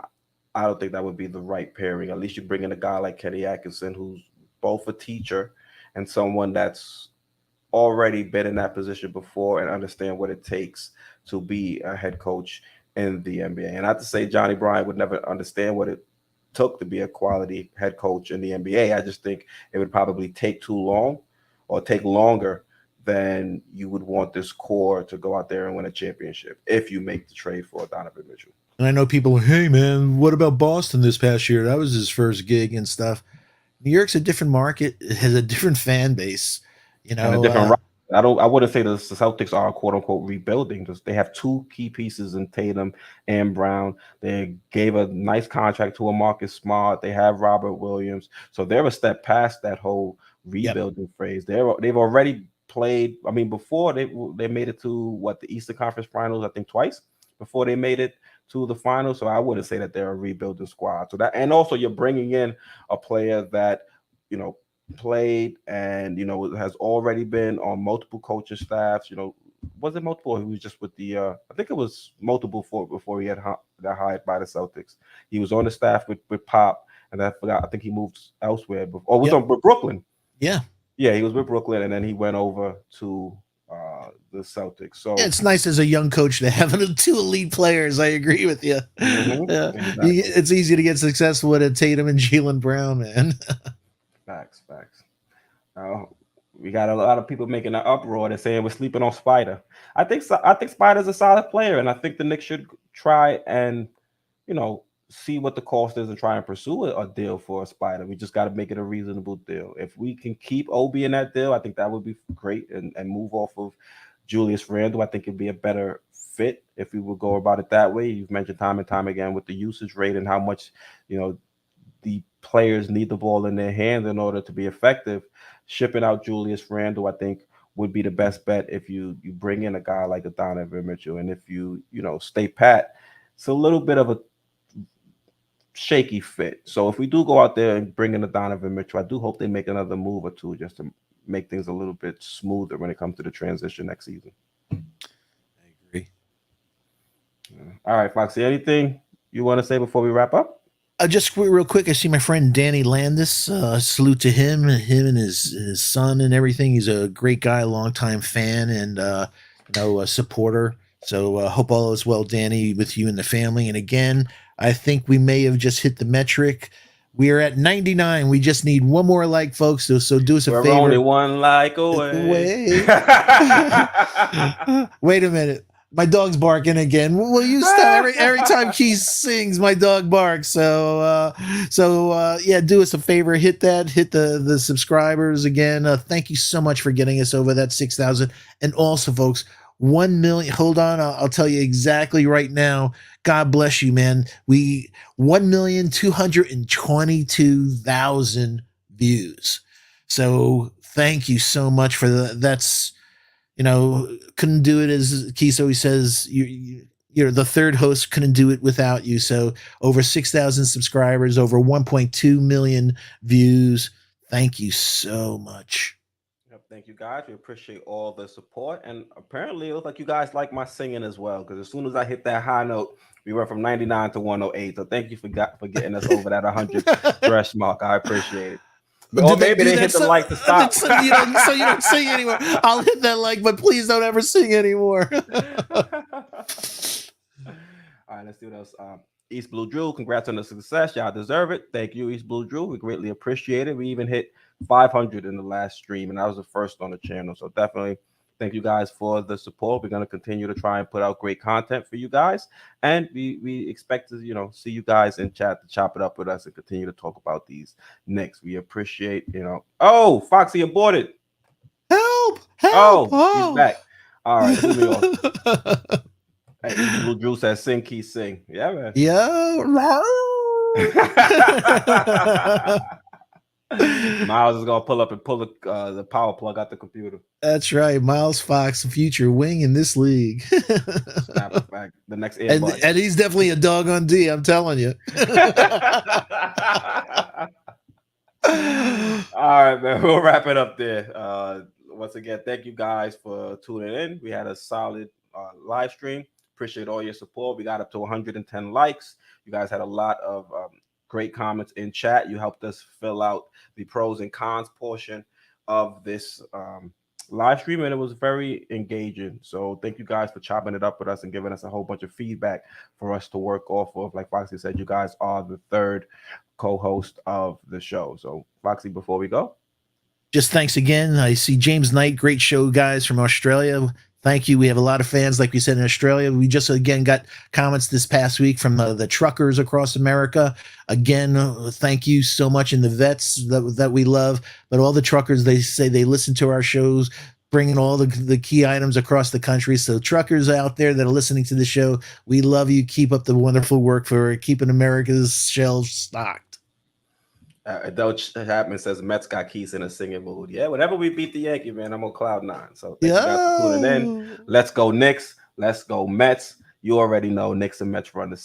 I don't think that would be the right pairing. At least you bring in a guy like Kenny Atkinson, who's both a teacher and someone that's already been in that position before and understand what it takes to be a head coach in the NBA. And not to say Johnny Bryant would never understand what it took to be a quality head coach in the NBA. I just think it would probably take too long or take longer than you would want this core to go out there and win a championship if you make the trade for Donovan Mitchell. And I know people are, hey man, what about Boston this past year? That was his first gig and stuff. New York's a different market. It has a different fan base. You And a know, different route. I wouldn't say the Celtics are quote unquote rebuilding. Just they have two key pieces in Tatum and Brown. They gave a nice contract to a Marcus Smart. They have Robert Williams, so they're a step past that whole yep, rebuilding phase. They've already played. I mean, before they made it to what the Eastern Conference Finals, I think twice before they made it to the finals. So I wouldn't say that they're a rebuilding squad. So that, and also you're bringing in a player that you know played and has already been on multiple coaching staffs. Was it multiple? He was just with the. I think it was multiple before he got hired by the Celtics. He was on the staff with Pop, and I forgot. I think he moved elsewhere. Or was yep, on with Brooklyn. yeah. Yeah, he was with Brooklyn, and then he went over to the Celtics. Yeah, So, it's nice as a young coach to have two elite players. I agree with you. Yeah. exactly. It's easy to get successful with a Tatum and Jaylen Brown, man. Facts. Uh, we got a lot of people making an uproar. They're saying we're sleeping on Spider. I think Spider's a solid player, and I think the Knicks should try and you know see what the cost is and try and pursue a deal for a Spider. We just got to make it a reasonable deal. If we can keep Obi in that deal, I think that would be great, and move off of Julius Randle. I think it'd be a better fit if we would go about it that way. You've mentioned time and time again with the usage rate and how much you know the players need the ball in their hands in order to be effective. Shipping out Julius Randle, I think, would be the best bet if you bring in a guy like a Donovan Mitchell, and if you stay pat, it's a little bit of a shaky fit. So if we do go out there and bring in a Donovan Mitchell, I do hope they make another move or two just to make things a little bit smoother when it comes to the transition next season. I agree. All right, Foxy, anything you want to say before we wrap up? Just real quick, I see my friend Danny Landis. Salute to him and his son and everything. He's a great guy, longtime fan, and a supporter. So hope all is well, Danny, with you and the family. And again, I think we may have just hit the metric. We are at 99. We just need one more like, folks. So do us a We're favor. only one like away. Wait a minute. My dog's barking again. Will you stop? Every time Keith sings, my dog barks. So yeah, do us a favor. Hit the subscribers again. Thank you so much for getting us over that 6,000. And also, folks, 1 million. Hold on, I'll tell you exactly right now. God bless you, man. We 1,222,000 views. So thank you so much for that. That's couldn't do it, as Keith always says. You're the third host, couldn't do it without you. So over 6,000 subscribers, over 1.2 million views. Thank you so much. Yep, thank you guys. We appreciate all the support. And apparently it looks like you guys like my singing as well. Because as soon as I hit that high note, we went from 99 to 108. So thank you for getting us over that 100 thresh mark. I appreciate it. Or maybe they hit the like to stop. So you don't sing anymore. I'll hit that like, but please don't ever sing anymore. All right, let's do this. East Blue Drew, congrats on the success. Y'all deserve it. Thank you, East Blue Drew. We greatly appreciate it. We even hit 500 in the last stream, and I was the first on the channel. So definitely thank you guys for the support. We're going to continue to try and put out great content for you guys. And we expect to, see you guys in chat to chop it up with us and continue to talk about these Knicks. We appreciate, Oh, Foxy aborted. Help! Oh, he's back. All right, who me on? Hey, Easy Blue Drew says, "Sing, Key, sing." Yeah, man. Yeah. Miles is gonna pull up and pull the power plug out the computer. That's right. Miles Fox, the future wing in this league. Snap back the next and earbud. he's definitely a dog on D, I'm telling you. All right, man. We'll wrap it up there. Once again, thank you guys for tuning in. We had a solid live stream. Appreciate all your support. We got up to 110 likes. You guys had a lot of great comments in chat. You helped us fill out the pros and cons portion of this live stream, and it was very engaging. So thank you guys for chopping it up with us and giving us a whole bunch of feedback for us to work off of. Like Foxy said, you guys are the third co-host of the show. So Foxy, before we go, just thanks again. I see James Knight, great show, guys, from Australia. Thank you. We have a lot of fans, like we said, in Australia. We just, again, got comments this past week from the truckers across America. Again, thank you so much. And the vets that we love, but all the truckers, they say they listen to our shows, bringing all the key items across the country. So truckers out there that are listening to the show, we love you. Keep up the wonderful work for keeping America's shelves stocked. Doge Chapman says Mets got Keys in a singing mood. Yeah, whenever we beat the Yankee, man, I'm on cloud 9. So thank you guys for tuning in. Let's go Knicks. Let's go Mets. You already know Knicks and Mets run the